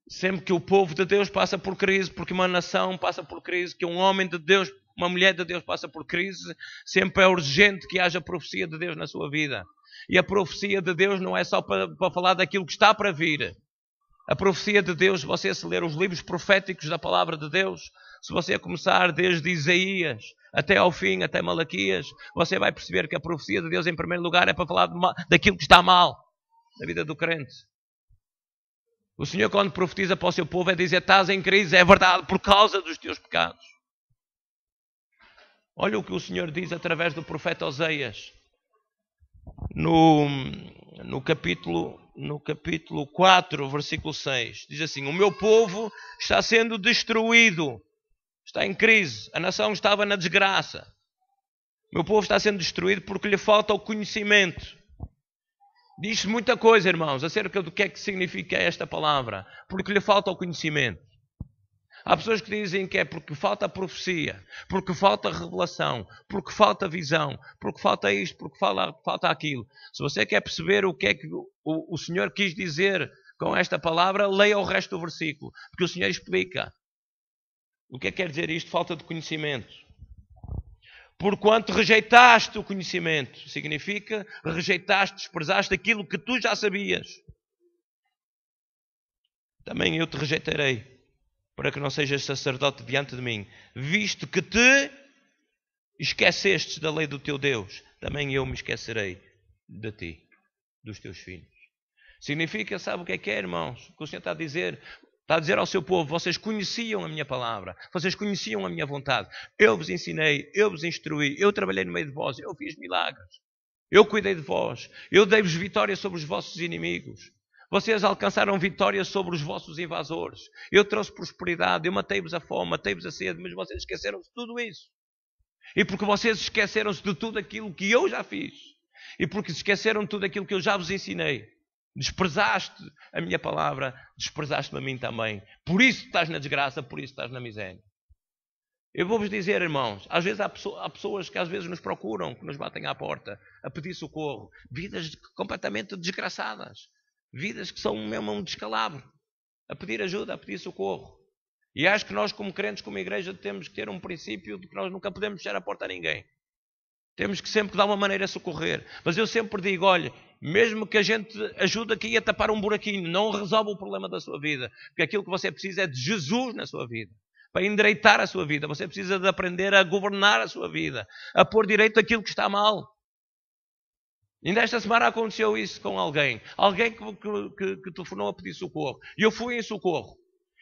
Sempre que o povo de Deus passa por crise, porque uma nação passa por crise, que um homem de Deus, uma mulher de Deus passa por crise, sempre é urgente que haja profecia de Deus na sua vida. E a profecia de Deus não é só para falar daquilo que está para vir. A profecia de Deus, se você se ler os livros proféticos da palavra de Deus, se você começar desde Isaías até ao fim, até Malaquias, você vai perceber que a profecia de Deus, em primeiro lugar, é para falar daquilo que está mal na vida do crente. O Senhor, quando profetiza para o seu povo, é dizer, estás em crise, é verdade, por causa dos teus pecados. Olha o que o Senhor diz através do profeta Oseias. No capítulo 4, versículo 6, diz assim, o meu povo está sendo destruído, está em crise, a nação estava na desgraça. O meu povo está sendo destruído porque lhe falta o conhecimento. Diz muita coisa, irmãos, acerca do que é que significa esta palavra, porque lhe falta o conhecimento. Há pessoas que dizem que é porque falta a profecia, porque falta a revelação, porque falta a visão, porque falta isto, porque falta aquilo. Se você quer perceber o que é que o Senhor quis dizer com esta palavra, leia o resto do versículo, porque o Senhor explica. O que é que quer dizer isto? Falta de conhecimento. Porquanto rejeitaste o conhecimento, significa rejeitaste, desprezaste aquilo que tu já sabias. Também eu te rejeitarei, para que não sejas sacerdote diante de mim, visto que te esquecestes da lei do teu Deus, também eu me esquecerei de ti, dos teus filhos. Significa, sabe o que é, irmãos? O que o Senhor está a dizer ao seu povo, vocês conheciam a minha palavra, vocês conheciam a minha vontade, eu vos ensinei, eu vos instruí, eu trabalhei no meio de vós, eu fiz milagres, eu cuidei de vós, eu dei-vos vitória sobre os vossos inimigos. Vocês alcançaram vitória sobre os vossos invasores. Eu trouxe prosperidade, eu matei-vos a fome, matei-vos a sede, mas vocês esqueceram-se de tudo isso. E porque vocês esqueceram-se de tudo aquilo que eu já fiz, e porque esqueceram de tudo aquilo que eu já vos ensinei, desprezaste a minha palavra, desprezaste-me a mim também. Por isso estás na desgraça, por isso estás na miséria. Eu vou-vos dizer, irmãos, às vezes há pessoas que às vezes nos procuram, que nos batem à porta, a pedir socorro. Vidas completamente desgraçadas. Vidas que são mesmo um descalabro, a pedir ajuda, a pedir socorro. E acho que nós, como crentes, como igreja, temos que ter um princípio de que nós nunca podemos fechar a porta a ninguém. Temos que sempre dar uma maneira a socorrer. Mas eu sempre digo, olha, mesmo que a gente ajude aqui a tapar um buraquinho, não resolve o problema da sua vida. Porque aquilo que você precisa é de Jesus na sua vida. Para endireitar a sua vida. Você precisa de aprender a governar a sua vida. A pôr direito aquilo que está mal. Ainda esta semana aconteceu isso com alguém. Alguém que telefonou a pedir socorro. E eu fui em socorro.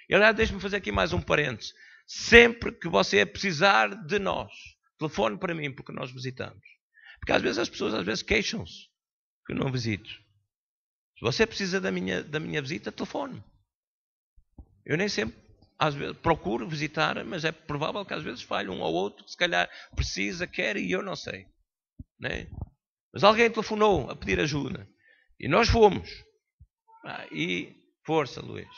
E aliás, deixe-me fazer aqui mais um parênteses. Sempre que você precisar de nós, telefone para mim, porque nós visitamos. Porque às vezes as pessoas queixam-se que não visito. Se você precisa da minha visita, telefone. Eu nem sempre, às vezes, procuro visitar, mas é provável que às vezes falhe um ou outro, que se calhar precisa, quer e eu não sei. Né? Mas alguém telefonou a pedir ajuda. E nós fomos. E força, Luís.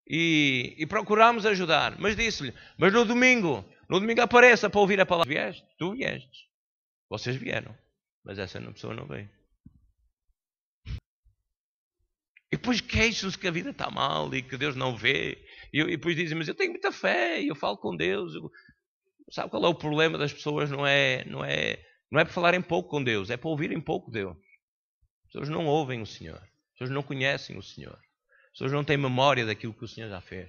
E procurámos ajudar. Mas disse-lhe, mas no domingo apareça para ouvir a palavra. Vieste? Tu vieste. Vocês vieram. Mas essa pessoa não veio. E depois queixam-se que a vida está mal e que Deus não vê. E depois dizem, mas eu tenho muita fé e eu falo com Deus. Sabe qual é o problema das pessoas? Não é para falarem pouco com Deus, é para ouvirem pouco Deus. As pessoas não ouvem o Senhor. As pessoas não conhecem o Senhor. As pessoas não têm memória daquilo que o Senhor já fez.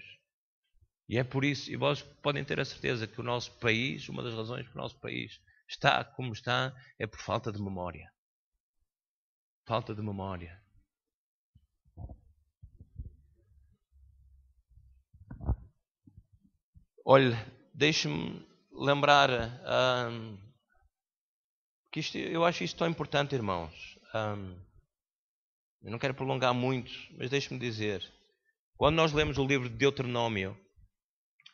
E é por isso, e vós podem ter a certeza que o nosso país, uma das razões que o nosso país está como está, é por falta de memória. Falta de memória. Olha, deixe-me lembrar que eu acho isto tão importante, irmãos. Eu não quero prolongar muito, mas deixe-me dizer. Quando nós lemos o livro de Deuteronômio,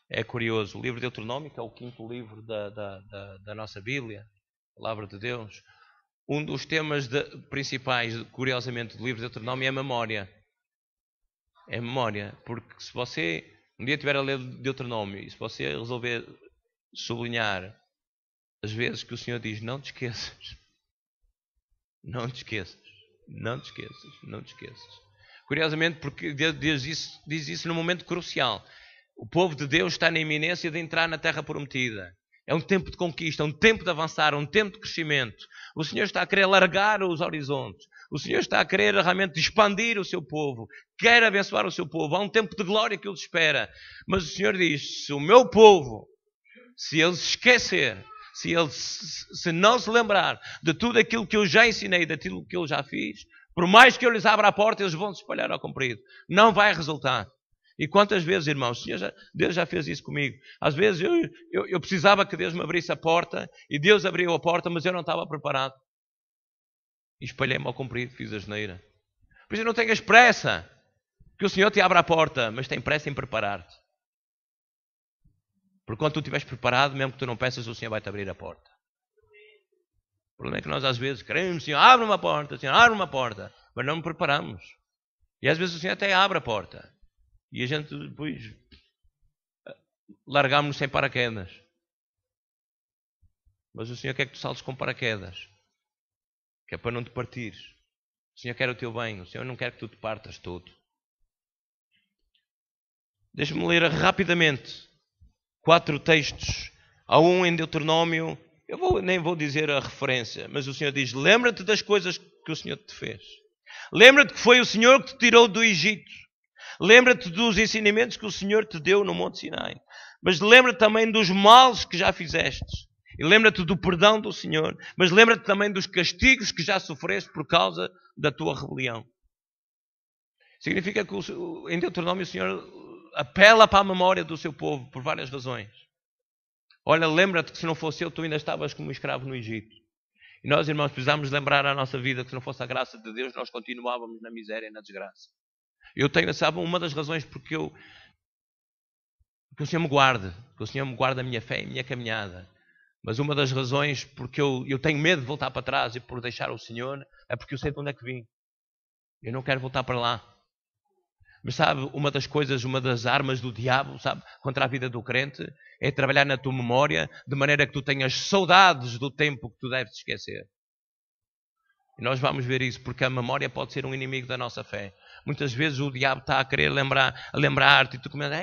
é curioso, o livro de Deuteronômio, que é o 5º livro da nossa Bíblia, a Palavra de Deus, um dos temas principais, curiosamente, do livro de Deuteronômio é a memória. É a memória, porque se você um dia estiver a ler Deuteronômio e se você resolver sublinhar as vezes que o Senhor diz, não te esqueças, não te esqueças, não te esqueças, não te esqueças. Curiosamente, porque Deus diz isso num momento crucial. O povo de Deus está na iminência de entrar na terra prometida. É um tempo de conquista, um tempo de avançar, um tempo de crescimento. O Senhor está a querer largar os horizontes. O Senhor está a querer realmente expandir o seu povo. Quer abençoar o seu povo. Há um tempo de glória que Ele espera. Mas o Senhor diz, se o meu povo, se ele se esquecer, se ele se não se lembrar de tudo aquilo que eu já ensinei, daquilo que eu já fiz, por mais que eu lhes abra a porta, eles vão se espalhar ao comprido. Não vai resultar. E quantas vezes, irmãos, Deus já fez isso comigo. Às vezes eu precisava que Deus me abrisse a porta e Deus abriu a porta, mas eu não estava preparado. E espalhei-me ao comprido, fiz a asneira. Por isso não tenhas pressa que o Senhor te abra a porta, mas tem pressa em preparar-te. Porque quando tu estiveres preparado, mesmo que tu não peças, o Senhor vai-te abrir a porta. O problema é que nós às vezes queremos, Senhor, abre uma porta, Senhor, abre uma porta, mas não me preparamos. E às vezes o Senhor até abre a porta. E a gente depois largámos-nos sem paraquedas. Mas o Senhor quer que tu saltes com paraquedas. Que é para não te partires. O Senhor quer o teu bem. O Senhor não quer que tu te partas todo. Deixa-me ler rapidamente 4 textos. Há um em Deuteronômio. Nem vou dizer a referência. Mas o Senhor diz, lembra-te das coisas que o Senhor te fez. Lembra-te que foi o Senhor que te tirou do Egito. Lembra-te dos ensinamentos que o Senhor te deu no Monte Sinai. Mas lembra-te também dos males que já fizeste. E lembra-te do perdão do Senhor. Mas lembra-te também dos castigos que já sofreste por causa da tua rebelião. Significa que em Deuteronômio o Senhor apela para a memória do seu povo por várias razões. Olha, lembra-te que se não fosse eu, tu ainda estavas como escravo no Egito. E nós, irmãos, precisamos lembrar a nossa vida que se não fosse a graça de Deus, nós continuávamos na miséria e na desgraça. Eu tenho, sabe, uma das razões porque o Senhor me guarda, que o Senhor me guarda a minha fé e a minha caminhada. Mas uma das razões porque eu tenho medo de voltar para trás e por deixar o Senhor, é porque eu sei de onde é que vim. Eu não quero voltar para lá. Mas sabe, uma das armas do diabo, sabe, contra a vida do crente, é trabalhar na tua memória, de maneira que tu tenhas saudades do tempo que tu deves esquecer. E nós vamos ver isso, porque a memória pode ser um inimigo da nossa fé. Muitas vezes o diabo está a querer lembrar-te e tu começas,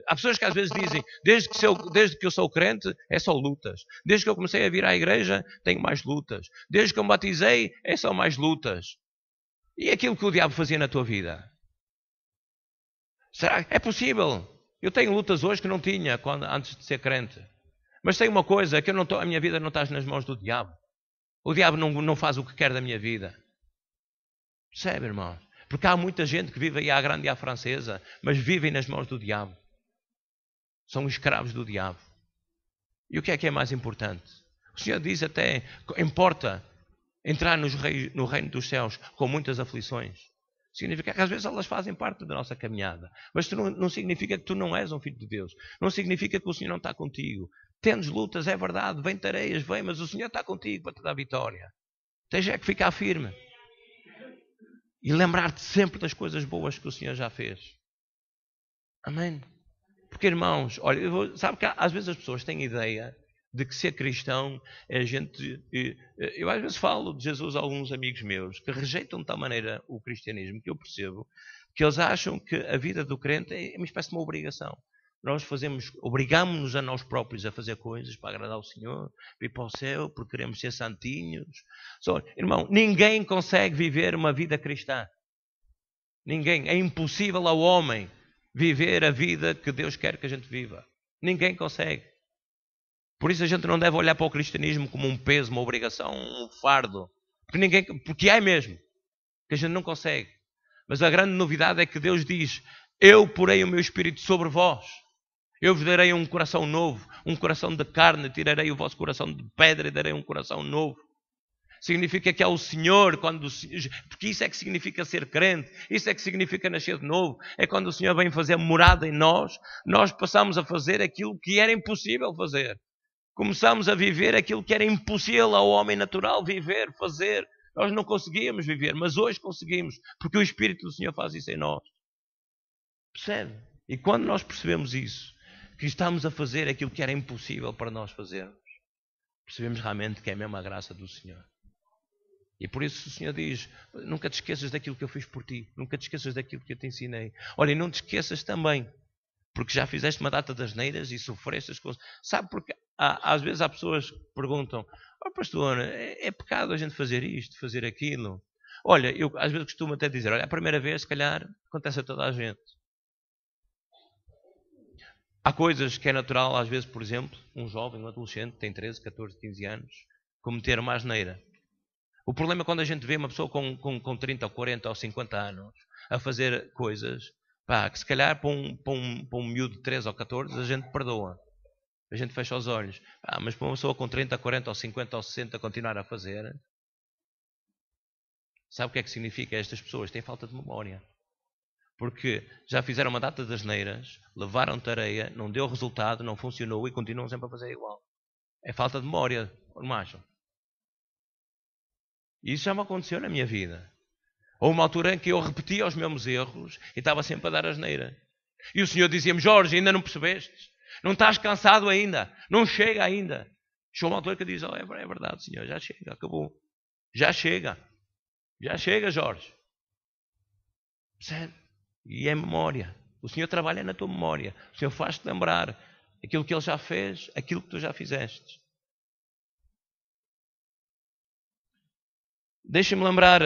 há pessoas que às vezes dizem, desde que eu sou crente, é só lutas. Desde que eu comecei a vir à igreja, tenho mais lutas. Desde que eu me batizei, é só mais lutas. E aquilo que o diabo fazia na tua vida? Será? É possível. Eu tenho lutas hoje que não tinha antes de ser crente. Mas tem uma coisa, que a minha vida não está nas mãos do diabo. O diabo não faz o que quer da minha vida. Percebe, irmão? Porque há muita gente que vive aí à grande e à francesa, mas vivem nas mãos do diabo. São escravos do diabo. E o que é mais importante? O Senhor diz até, importa Entrar no reino dos céus com muitas aflições. Significa que às vezes elas fazem parte da nossa caminhada. Mas não significa que tu não és um filho de Deus. Não significa que o Senhor não está contigo. Tendes lutas, é verdade, vem tareias, vem, mas o Senhor está contigo para te dar vitória. Tens é que ficar firme. E lembrar-te sempre das coisas boas que o Senhor já fez. Amém? Porque, irmãos, olha, sabe que às vezes as pessoas têm ideia de que ser cristão é a gente... Eu às vezes falo de Jesus a alguns amigos meus que rejeitam de tal maneira o cristianismo que eu percebo que eles acham que a vida do crente é uma espécie de uma obrigação. Nós obrigamos-nos a nós próprios a fazer coisas para agradar o Senhor, para ir para o céu, porque queremos ser santinhos. Irmão, ninguém consegue viver uma vida cristã. Ninguém. É impossível ao homem viver a vida que Deus quer que a gente viva. Ninguém consegue. Por isso a gente não deve olhar para o cristianismo como um peso, uma obrigação, um fardo. Porque é mesmo. Que a gente não consegue. Mas a grande novidade é que Deus diz: eu porei o meu Espírito sobre vós. Eu vos darei um coração novo, um coração de carne, tirarei o vosso coração de pedra e darei um coração novo. Significa que é o Senhor, porque isso é que significa ser crente, isso é que significa nascer de novo. É quando o Senhor vem fazer morada em nós, nós passamos a fazer aquilo que era impossível fazer. Começamos a viver aquilo que era impossível ao homem natural viver, fazer. Nós não conseguíamos viver, mas hoje conseguimos, porque o Espírito do Senhor faz isso em nós. Percebe? E quando nós percebemos isso, que estamos a fazer aquilo que era impossível para nós fazermos, percebemos realmente que é mesmo a graça do Senhor. E por isso o Senhor diz: nunca te esqueças daquilo que eu fiz por ti, nunca te esqueças daquilo que eu te ensinei. Olha, e não te esqueças também, porque já fizeste uma data das neiras e sofreste as coisas. Sabe, porque às vezes há pessoas que perguntam: pastor, é pecado a gente fazer isto, fazer aquilo? Olha, eu às vezes costumo até dizer: olha, a primeira vez, se calhar, acontece a toda a gente. Há coisas que é natural, às vezes, por exemplo, um jovem, um adolescente, tem 13, 14, 15 anos, cometer uma asneira. O problema é quando a gente vê uma pessoa com 30 ou 40 ou 50 anos a fazer coisas, que se calhar para um miúdo de 13 ou 14 a gente perdoa. A gente fecha os olhos. Mas para uma pessoa com 30, 40 ou 50 ou 60 continuar a fazer, sabe o que é que significa? Estas pessoas têm falta de memória. Porque já fizeram uma data das neiras, levaram tareia, não deu resultado, não funcionou e continuam sempre a fazer igual. É falta de memória, não acham? E isso já me aconteceu na minha vida. Houve uma altura em que eu repetia os mesmos erros e estava sempre a dar asneira. E o Senhor dizia-me: Jorge, ainda não percebeste? Não estás cansado ainda? Não chega ainda? Chegou uma altura que diz: é verdade, Senhor, já chega, acabou. Já chega. Já chega, Jorge. Percebe? E é memória. O Senhor trabalha na tua memória. O Senhor faz-te lembrar aquilo que Ele já fez, aquilo que tu já fizeste. Deixa-me lembrar,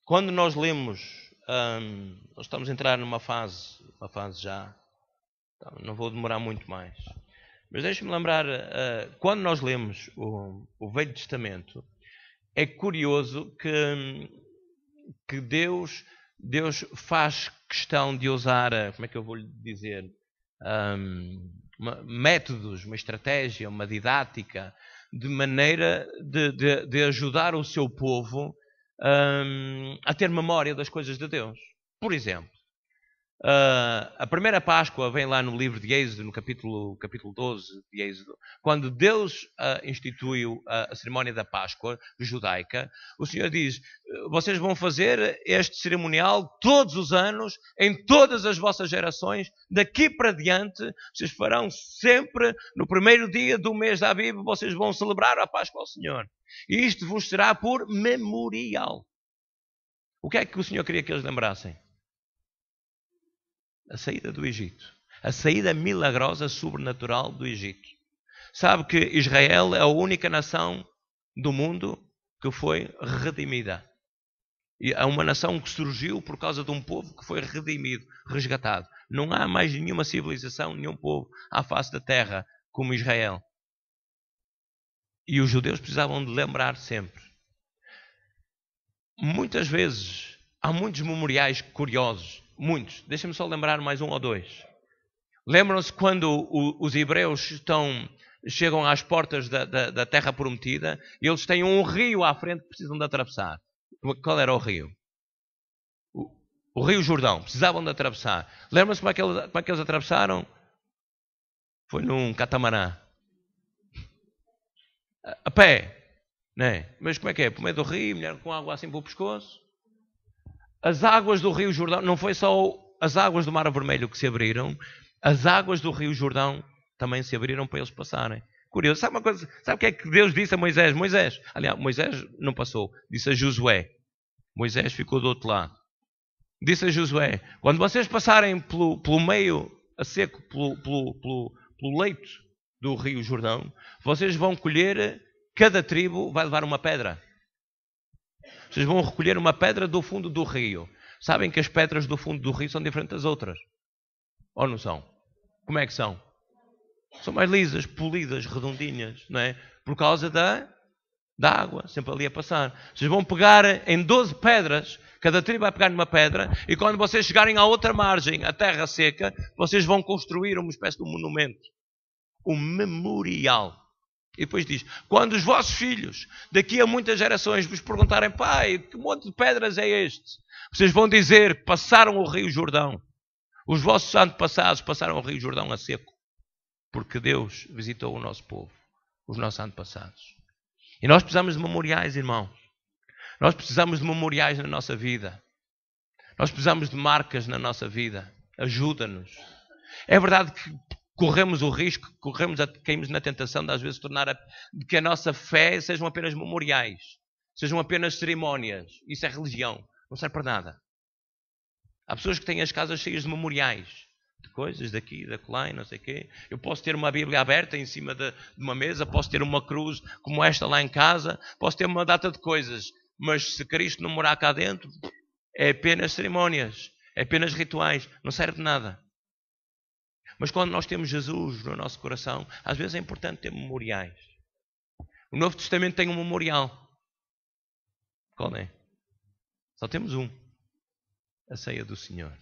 quando nós lemos, nós estamos a entrar numa fase já, não vou demorar muito mais, mas deixa-me lembrar, quando nós lemos o Velho Testamento, é curioso que Deus faz questão de usar, como é que eu vou lhe dizer, métodos, uma estratégia, uma didática, de maneira de ajudar o seu povo a ter memória das coisas de Deus. Por exemplo, a primeira Páscoa vem lá no livro de Êxodo, no capítulo 12 de Êxodo, quando Deus instituiu a cerimónia da Páscoa judaica. O Senhor diz: vocês vão fazer este cerimonial todos os anos, em todas as vossas gerações, daqui para diante, vocês farão sempre, no primeiro dia do mês da Aviv, vocês vão celebrar a Páscoa ao Senhor. E isto vos será por memorial. O que é que o Senhor queria que eles lembrassem? A saída do Egito. A saída milagrosa, sobrenatural do Egito. Sabe que Israel é a única nação do mundo que foi redimida. E é uma nação que surgiu por causa de um povo que foi redimido, resgatado. Não há mais nenhuma civilização, nenhum povo à face da terra como Israel. E os judeus precisavam de lembrar sempre. Muitas vezes, há muitos memoriais curiosos. Muitos. Deixa-me só lembrar mais um ou dois. Lembram-se quando os hebreus estão chegam às portas da terra prometida e eles têm um rio à frente que precisam de atravessar. Qual era o rio? O Rio Jordão. Precisavam de atravessar. Lembram-se como é que eles atravessaram? Foi num catamarã. A pé. Né? Mas como é que é? Por meio do rio, mulher com água assim para o pescoço. As águas do Rio Jordão, não foi só as águas do Mar Vermelho que se abriram, as águas do Rio Jordão também se abriram para eles passarem. Curioso. Sabe uma coisa? Sabe o que é que Deus disse a Moisés? Aliás, Moisés não passou. Disse a Josué. Moisés ficou do outro lado. Disse a Josué, quando vocês passarem pelo meio a seco, pelo leito do Rio Jordão, vocês vão colher, cada tribo vai levar uma pedra. Vocês vão recolher uma pedra do fundo do rio. Sabem que as pedras do fundo do rio são diferentes das outras? Ou não são? Como é que são? São mais lisas, polidas, redondinhas, não é? Por causa da água, sempre ali a passar. Vocês vão pegar em 12 pedras, cada tribo vai pegar numa pedra, e quando vocês chegarem à outra margem, a terra seca, vocês vão construir uma espécie de um monumento. Um memorial. E depois diz, quando os vossos filhos, daqui a muitas gerações, vos perguntarem, pai, que monte de pedras é este? Vocês vão dizer, passaram o Rio Jordão. Os vossos antepassados passaram o Rio Jordão a seco. Porque Deus visitou o nosso povo, os nossos antepassados. E nós precisamos de memoriais, irmãos. Nós precisamos de memoriais na nossa vida. Nós precisamos de marcas na nossa vida. Ajuda-nos. É verdade que corremos o risco, caímos na tentação de às vezes de que a nossa fé sejam apenas memoriais. Sejam apenas cerimónias. Isso é religião. Não serve para nada. Há pessoas que têm as casas cheias de memoriais. De coisas daqui, da colã, não sei o quê. Eu posso ter uma Bíblia aberta em cima de uma mesa, posso ter uma cruz como esta lá em casa, posso ter uma data de coisas, mas se Cristo não morar cá dentro, é apenas cerimónias, é apenas rituais, não serve de nada. Mas quando nós temos Jesus no nosso coração, às vezes é importante ter memoriais. O Novo Testamento tem um memorial. Qual é? Só temos um. A ceia do Senhor.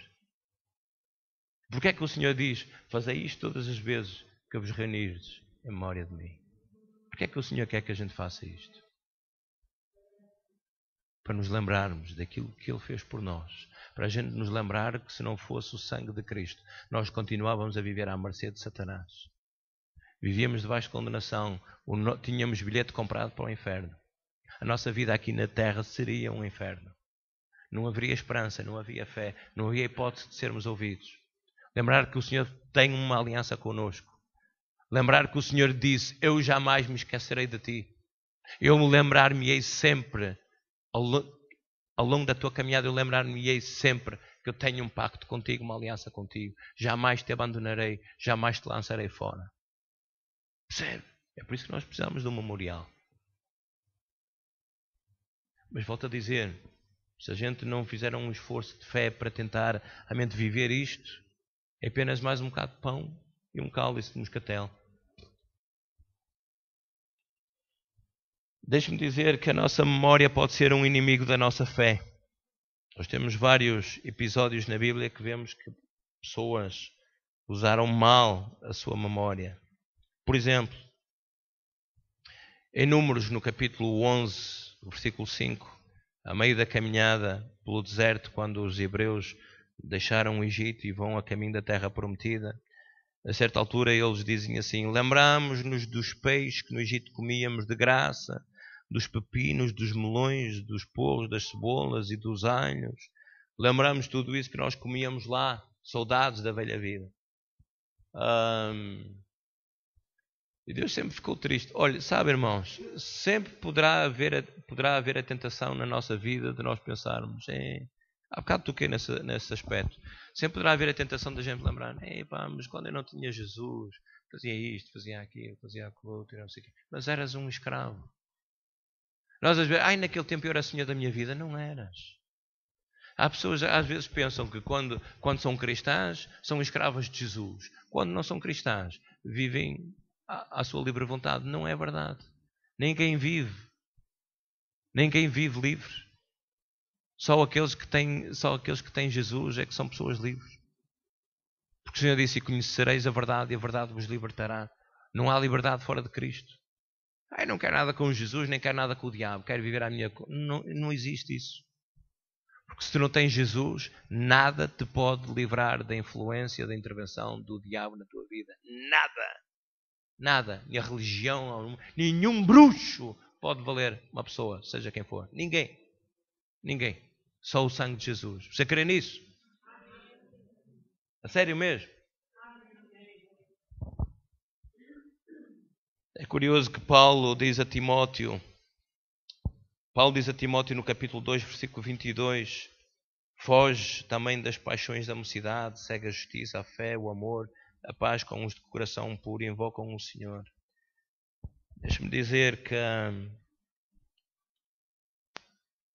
Porquê é que o Senhor diz, fazei isto todas as vezes que vos reunirdes em memória de mim? Porquê é que o Senhor quer que a gente faça isto? Para nos lembrarmos daquilo que Ele fez por nós. Para a gente nos lembrar que se não fosse o sangue de Cristo, nós continuávamos a viver à mercê de Satanás. Vivíamos debaixo de condenação, tínhamos bilhete comprado para o inferno. A nossa vida aqui na terra seria um inferno. Não haveria esperança, não havia fé, não havia hipótese de sermos ouvidos. Lembrar que o Senhor tem uma aliança connosco. Lembrar que o Senhor disse, eu jamais me esquecerei de ti. Eu me lembrar-me-ei sempre, ao longo da tua caminhada, eu lembrar-me-ei sempre que eu tenho um pacto contigo, uma aliança contigo. Jamais te abandonarei, jamais te lançarei fora. Percebe? É por isso que nós precisamos de um memorial. Mas volto a dizer, se a gente não fizer um esforço de fé para tentar realmente viver isto, é apenas mais um bocado de pão e um cálice de moscatel. Deixe-me dizer que a nossa memória pode ser um inimigo da nossa fé. Nós temos vários episódios na Bíblia que vemos que pessoas usaram mal a sua memória. Por exemplo, em Números, no capítulo 11, versículo 5, a meio da caminhada pelo deserto, quando os hebreus deixaram o Egito e vão a caminho da terra prometida, a certa altura eles dizem assim, lembramos-nos dos peixes que no Egito comíamos de graça, dos pepinos, dos melões, dos porros, das cebolas e dos alhos. Lembramos tudo isso que nós comíamos lá, saudades da velha vida. E Deus sempre ficou triste. Olha, sabe, irmãos, sempre poderá haver a tentação na nossa vida de nós pensarmos, há bocado toquei nesse aspecto, sempre poderá haver a tentação da gente lembrar, mas quando eu não tinha Jesus, fazia isto, fazia aquilo, fazia aquilo outro, não sei o quê. Mas eras um escravo. Nós às vezes, naquele tempo eu era senhor da minha vida. Não eras. Há pessoas às vezes pensam que quando são cristãs, são escravas de Jesus. Quando não são cristãs, vivem à sua livre vontade. Não é verdade. Ninguém vive livre. Só aqueles que têm Jesus é que são pessoas livres. Porque o Senhor disse, e conhecereis a verdade, e a verdade vos libertará. Não há liberdade fora de Cristo. Eu não quero nada com Jesus, nem quero nada com o diabo. Quero viver a minha... Não existe isso. Porque se tu não tens Jesus, nada te pode livrar da influência, da intervenção do diabo na tua vida. Nada. Nada. Nem a religião, nenhum bruxo pode valer uma pessoa, seja quem for. Ninguém. Ninguém. Só o sangue de Jesus. Você crê nisso? A sério mesmo? É curioso que Paulo diz a Timóteo no capítulo 2, versículo 22, foge também das paixões da mocidade, segue a justiça, a fé, o amor, a paz com os de coração puro e invocam o Senhor. Deixa-me dizer que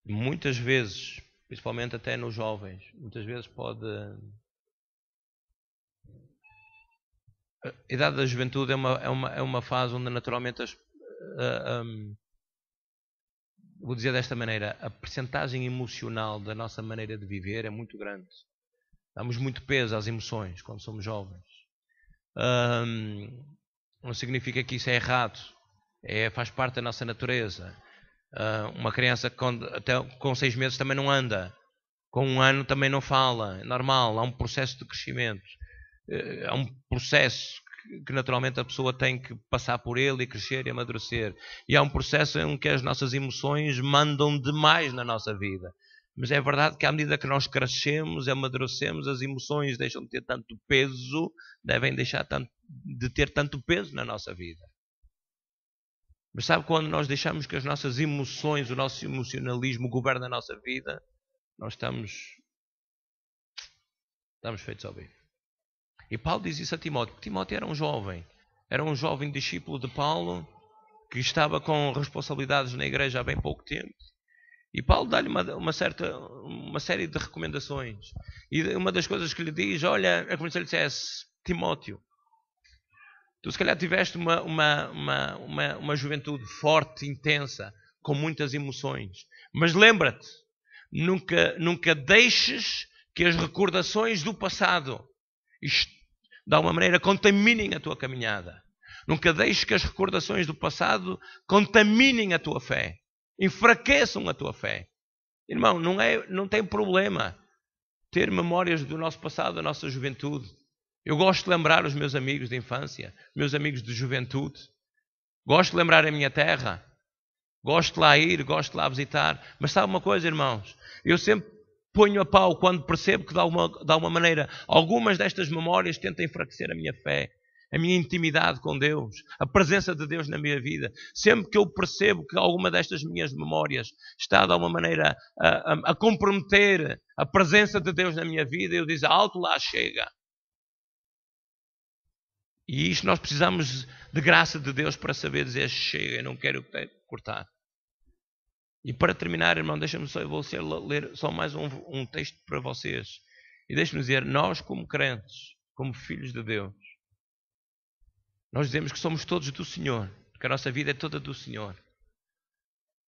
muitas vezes, principalmente até nos jovens, muitas vezes a idade da juventude é uma fase onde naturalmente vou dizer desta maneira, a percentagem emocional da nossa maneira de viver é muito grande. Damos muito peso às emoções quando somos jovens. Não significa que isso é errado. Faz parte da nossa natureza. Uma criança até com 6 meses também não anda. Com 1 ano também não fala. É normal, há um processo de crescimento. Há um processo que naturalmente a pessoa tem que passar por ele e crescer e amadurecer. E há um processo em que as nossas emoções mandam demais na nossa vida. Mas é verdade que à medida que nós crescemos e amadurecemos, as emoções deixam de ter tanto peso, devem deixar de ter tanto peso na nossa vida. Mas sabe quando nós deixamos que as nossas emoções, o nosso emocionalismo governe a nossa vida, nós estamos feitos ao bife. E Paulo diz isso a Timóteo. Timóteo era um jovem discípulo de Paulo, que estava com responsabilidades na igreja há bem pouco tempo. E Paulo dá-lhe uma série de recomendações. E uma das coisas que lhe diz, olha, é como se ele dissesse, Timóteo, tu se calhar tiveste uma juventude forte, intensa, com muitas emoções. Mas lembra-te, nunca deixes que as recordações do passado, de alguma maneira, contaminem a tua caminhada. Nunca deixes que as recordações do passado contaminem a tua fé. Enfraqueçam a tua fé. Irmão, não tem problema ter memórias do nosso passado, da nossa juventude. Eu gosto de lembrar os meus amigos de infância, meus amigos de juventude. Gosto de lembrar a minha terra. Gosto de lá ir, gosto de lá visitar. Mas sabe uma coisa, irmãos? Eu sempre ponho a pau quando percebo que de alguma maneira algumas destas memórias tentam enfraquecer a minha fé, a minha intimidade com Deus, a presença de Deus na minha vida. Sempre que eu percebo que alguma destas minhas memórias está de alguma maneira a comprometer a presença de Deus na minha vida, eu digo, alto lá, chega. E isto nós precisamos de graça de Deus para saber dizer, chega, eu não quero cortar. E para terminar, irmão, deixa-me só, eu vou ler só mais um texto para vocês. E deixe-me dizer, nós como crentes, como filhos de Deus, nós dizemos que somos todos do Senhor, que a nossa vida é toda do Senhor.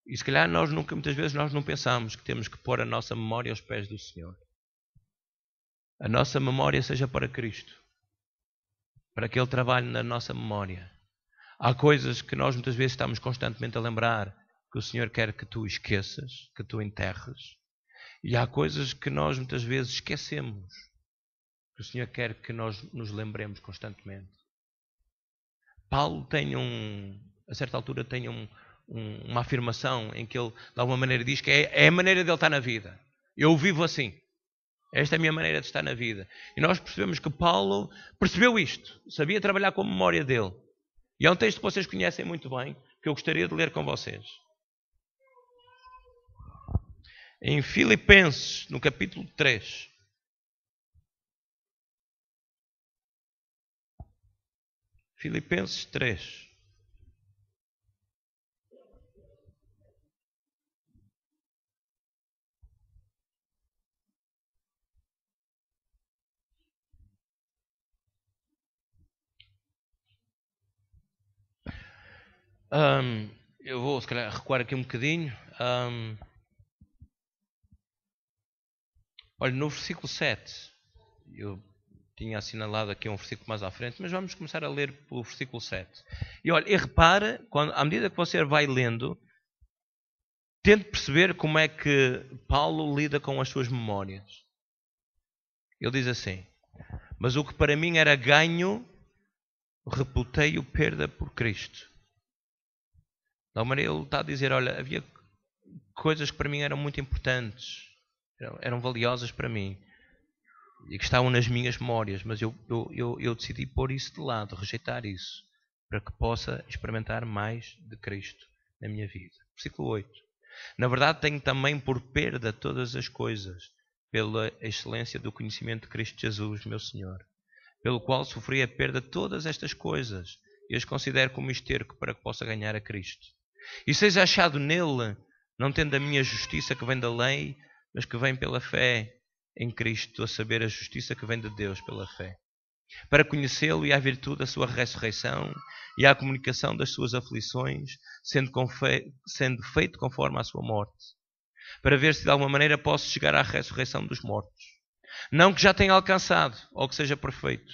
E se calhar muitas vezes nós não pensamos que temos que pôr a nossa memória aos pés do Senhor. A nossa memória seja para Cristo, para que Ele trabalhe na nossa memória. Há coisas que nós muitas vezes estamos constantemente a lembrar, que o Senhor quer que tu esqueças, que tu enterres. E há coisas que nós muitas vezes esquecemos, que o Senhor quer que nós nos lembremos constantemente. Paulo a certa altura tem uma afirmação em que ele, de alguma maneira, diz que é a maneira dele estar na vida. Eu vivo assim. Esta é a minha maneira de estar na vida. E nós percebemos que Paulo percebeu isto. Sabia trabalhar com a memória dele. E há um texto que vocês conhecem muito bem, que eu gostaria de ler com vocês. Em Filipenses, no capítulo 3. Filipenses 3. Eu vou, se calhar, recuar aqui um bocadinho. Olha, no versículo 7, eu tinha assinalado aqui um versículo mais à frente, mas vamos começar a ler o versículo 7. E olha, e repara, à medida que você vai lendo, tente perceber como é que Paulo lida com as suas memórias. Ele diz assim: mas o que para mim era ganho, reputei-o perda por Cristo. De alguma maneira ele está a dizer, olha, havia coisas que para mim eram muito importantes, eram valiosas para mim, e que estavam nas minhas memórias, mas eu decidi pôr isso de lado, rejeitar isso, para que possa experimentar mais de Cristo na minha vida. Versículo 8. Na verdade tenho também por perda todas as coisas, pela excelência do conhecimento de Cristo Jesus, meu Senhor, pelo qual sofri a perda de todas estas coisas, e as considero como esterco para que possa ganhar a Cristo. E seja achado nele, não tendo a minha justiça que vem da lei, mas que vem pela fé em Cristo, a saber, a justiça que vem de Deus pela fé, para conhecê-lo e à virtude da sua ressurreição e à comunicação das suas aflições, sendo feito conforme à sua morte, para ver se de alguma maneira posso chegar à ressurreição dos mortos. Não que já tenha alcançado, ou que seja perfeito,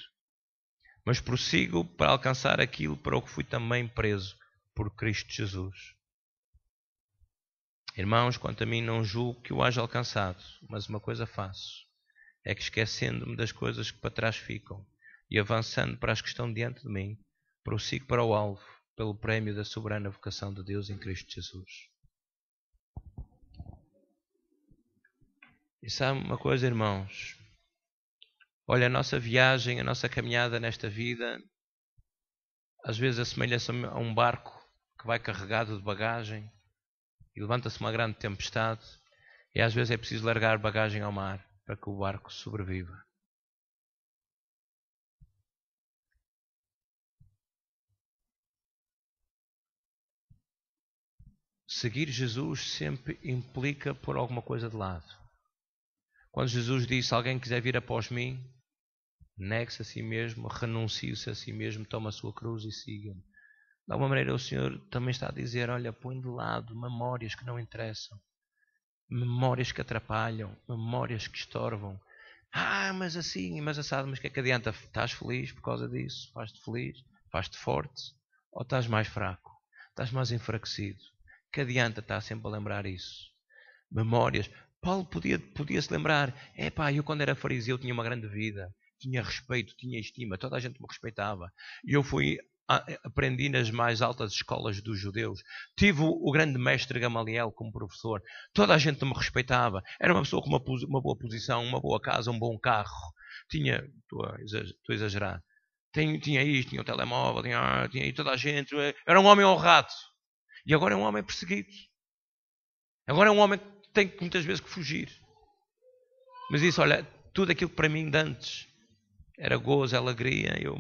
mas prossigo para alcançar aquilo para o que fui também preso por Cristo Jesus. Irmãos, quanto a mim não julgo que o haja alcançado, mas uma coisa faço, é que esquecendo-me das coisas que para trás ficam e avançando para as que estão diante de mim, prossigo para o alvo, pelo prémio da soberana vocação de Deus em Cristo Jesus. E sabe uma coisa, irmãos? Olha, a nossa viagem, a nossa caminhada nesta vida, às vezes assemelha-se a um barco que vai carregado de bagagem e levanta-se uma grande tempestade, e às vezes é preciso largar bagagem ao mar para que o barco sobreviva. Seguir Jesus sempre implica pôr alguma coisa de lado. Quando Jesus disse, se alguém quiser vir após mim, negue-se a si mesmo, renuncie-se a si mesmo, toma a sua cruz e siga-me. De alguma maneira o Senhor também está a dizer, olha, põe de lado memórias que não interessam, memórias que atrapalham, memórias que estorvam. Mas assim, mas assado, mas o que é que adianta? Estás feliz por causa disso? Faz-te feliz? Faz-te forte? Ou estás mais fraco? Estás mais enfraquecido? Que adianta estar sempre a lembrar isso? Memórias. Paulo podia se lembrar, eu quando era fariseu tinha uma grande vida, tinha respeito, tinha estima, toda a gente me respeitava. E eu aprendi nas mais altas escolas dos judeus. Tive o grande mestre Gamaliel como professor. Toda a gente me respeitava. Era uma pessoa com uma boa posição, uma boa casa, um bom carro. Estou a exagerar. Tinha isto, tinha o telemóvel, tinha toda a gente. Era um homem honrado. E agora é um homem perseguido. Agora é um homem que tem muitas vezes que fugir. Mas isso, olha, tudo aquilo que para mim de antes era gozo, alegria, eu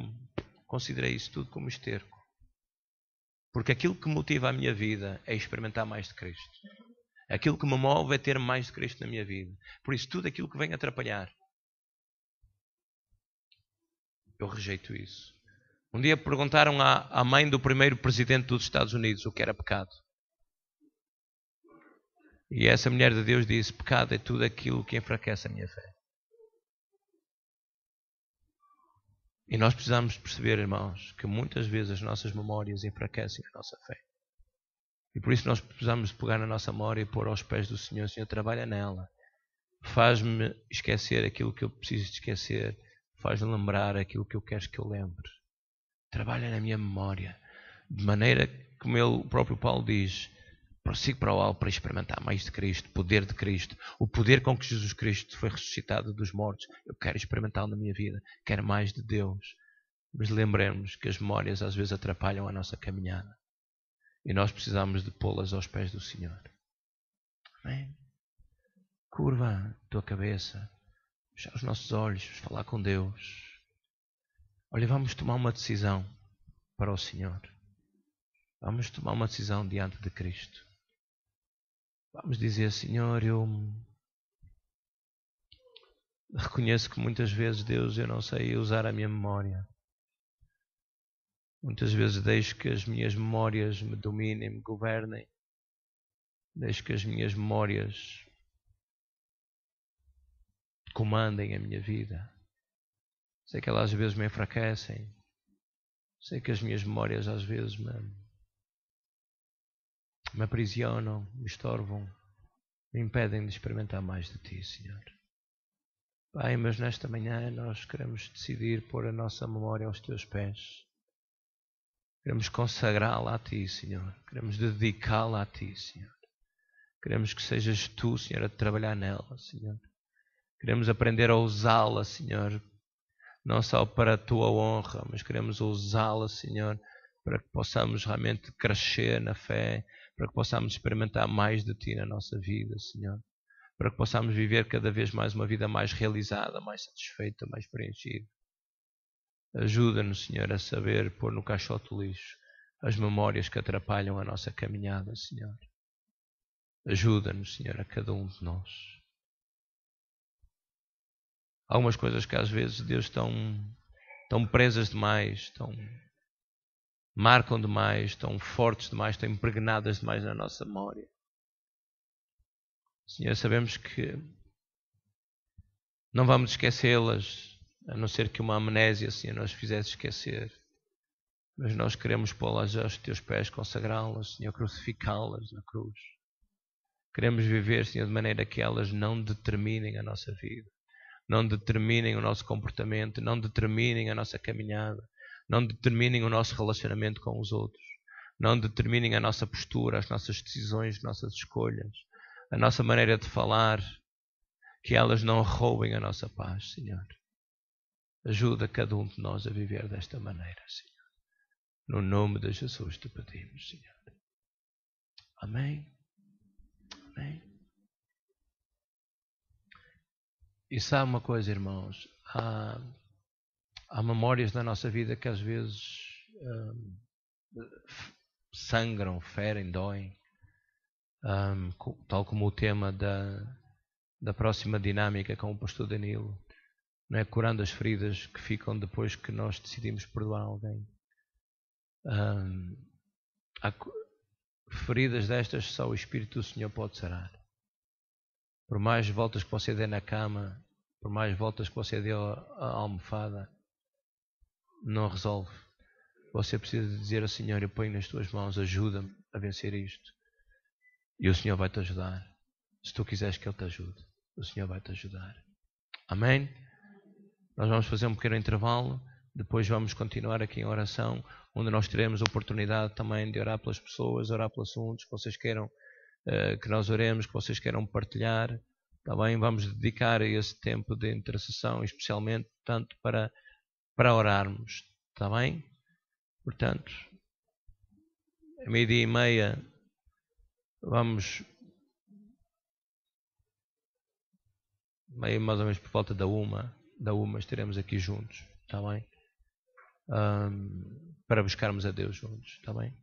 considerei isso tudo como esterco. Porque aquilo que motiva a minha vida é experimentar mais de Cristo. Aquilo que me move é ter mais de Cristo na minha vida. Por isso, tudo aquilo que vem atrapalhar, eu rejeito isso. Um dia perguntaram à mãe do primeiro presidente dos Estados Unidos o que era pecado. E essa mulher de Deus disse, pecado é tudo aquilo que enfraquece a minha fé. E nós precisamos perceber, irmãos, que muitas vezes as nossas memórias enfraquecem a nossa fé. E por isso nós precisamos pegar na nossa memória e pôr aos pés do Senhor. O Senhor trabalha nela. Faz-me esquecer aquilo que eu preciso de esquecer. Faz-me lembrar aquilo que eu quero que eu lembre. Trabalha na minha memória. De maneira, como o próprio Paulo diz, prossigo para o alvo para experimentar mais de Cristo, poder de Cristo, o poder com que Jesus Cristo foi ressuscitado dos mortos. Eu quero experimentá-lo na minha vida, quero mais de Deus. Mas lembremos que as memórias às vezes atrapalham a nossa caminhada. E nós precisamos de pô-las aos pés do Senhor. Amém? Curva a tua cabeça, fechar os nossos olhos, falar com Deus. Olha, vamos tomar uma decisão para o Senhor. Vamos tomar uma decisão diante de Cristo. Vamos dizer, Senhor, eu reconheço que muitas vezes, Deus, eu não sei usar a minha memória. Muitas vezes deixo que as minhas memórias me dominem, me governem. Deixo que as minhas memórias comandem a minha vida. Sei que elas às vezes me enfraquecem. Sei que as minhas memórias às vezes me aprisionam, me estorvam, me impedem de experimentar mais de Ti, Senhor. Pai, mas nesta manhã nós queremos decidir pôr a nossa memória aos Teus pés. Queremos consagrá-la a Ti, Senhor. Queremos dedicá-la a Ti, Senhor. Queremos que sejas Tu, Senhor, a trabalhar nela, Senhor. Queremos aprender a usá-la, Senhor, não só para a Tua honra, mas queremos usá-la, Senhor, para que possamos realmente crescer na fé, para que possamos experimentar mais de Ti na nossa vida, Senhor. Para que possamos viver cada vez mais uma vida mais realizada, mais satisfeita, mais preenchida. Ajuda-nos, Senhor, a saber pôr no caixote do lixo as memórias que atrapalham a nossa caminhada, Senhor. Ajuda-nos, Senhor, a cada um de nós. Algumas coisas que às vezes, Deus, estão presas demais, marcam demais, estão fortes demais, estão impregnadas demais na nossa memória. Senhor, sabemos que não vamos esquecê-las, a não ser que uma amnésia, Senhor, nos fizesse esquecer. Mas nós queremos pô-las aos Teus pés, consagrá-las, Senhor, crucificá-las na cruz. Queremos viver, Senhor, de maneira que elas não determinem a nossa vida, não determinem o nosso comportamento, não determinem a nossa caminhada, não determinem o nosso relacionamento com os outros, não determinem a nossa postura, as nossas decisões, as nossas escolhas, a nossa maneira de falar, que elas não roubem a nossa paz, Senhor. Ajuda cada um de nós a viver desta maneira, Senhor. No nome de Jesus te pedimos, Senhor. Amém. Amém. E sabe uma coisa, irmãos? Há memórias na nossa vida que às vezes sangram, ferem, doem. Tal como o tema da próxima dinâmica com o pastor Danilo, não é? Curando as feridas que ficam depois que nós decidimos perdoar alguém. Há feridas destas só o Espírito do Senhor pode sarar. Por mais voltas que você dê na cama, por mais voltas que você dê à almofada, não resolve. Você precisa dizer ao Senhor: eu ponho nas tuas mãos, ajuda-me a vencer isto. E o Senhor vai te ajudar. Se tu quiseres que Ele te ajude, o Senhor vai te ajudar. Amém? Nós vamos fazer um pequeno intervalo. Depois vamos continuar aqui em oração, onde nós teremos a oportunidade também de orar pelas pessoas, orar pelos assuntos que vocês queiram que nós oremos, que vocês queiram partilhar. Também vamos dedicar esse tempo de intercessão, especialmente, portanto, para orarmos. Está bem? Portanto, a 12:30 vamos, meio mais ou menos por volta da uma estaremos aqui juntos. Está bem? Para buscarmos a Deus juntos. Está bem?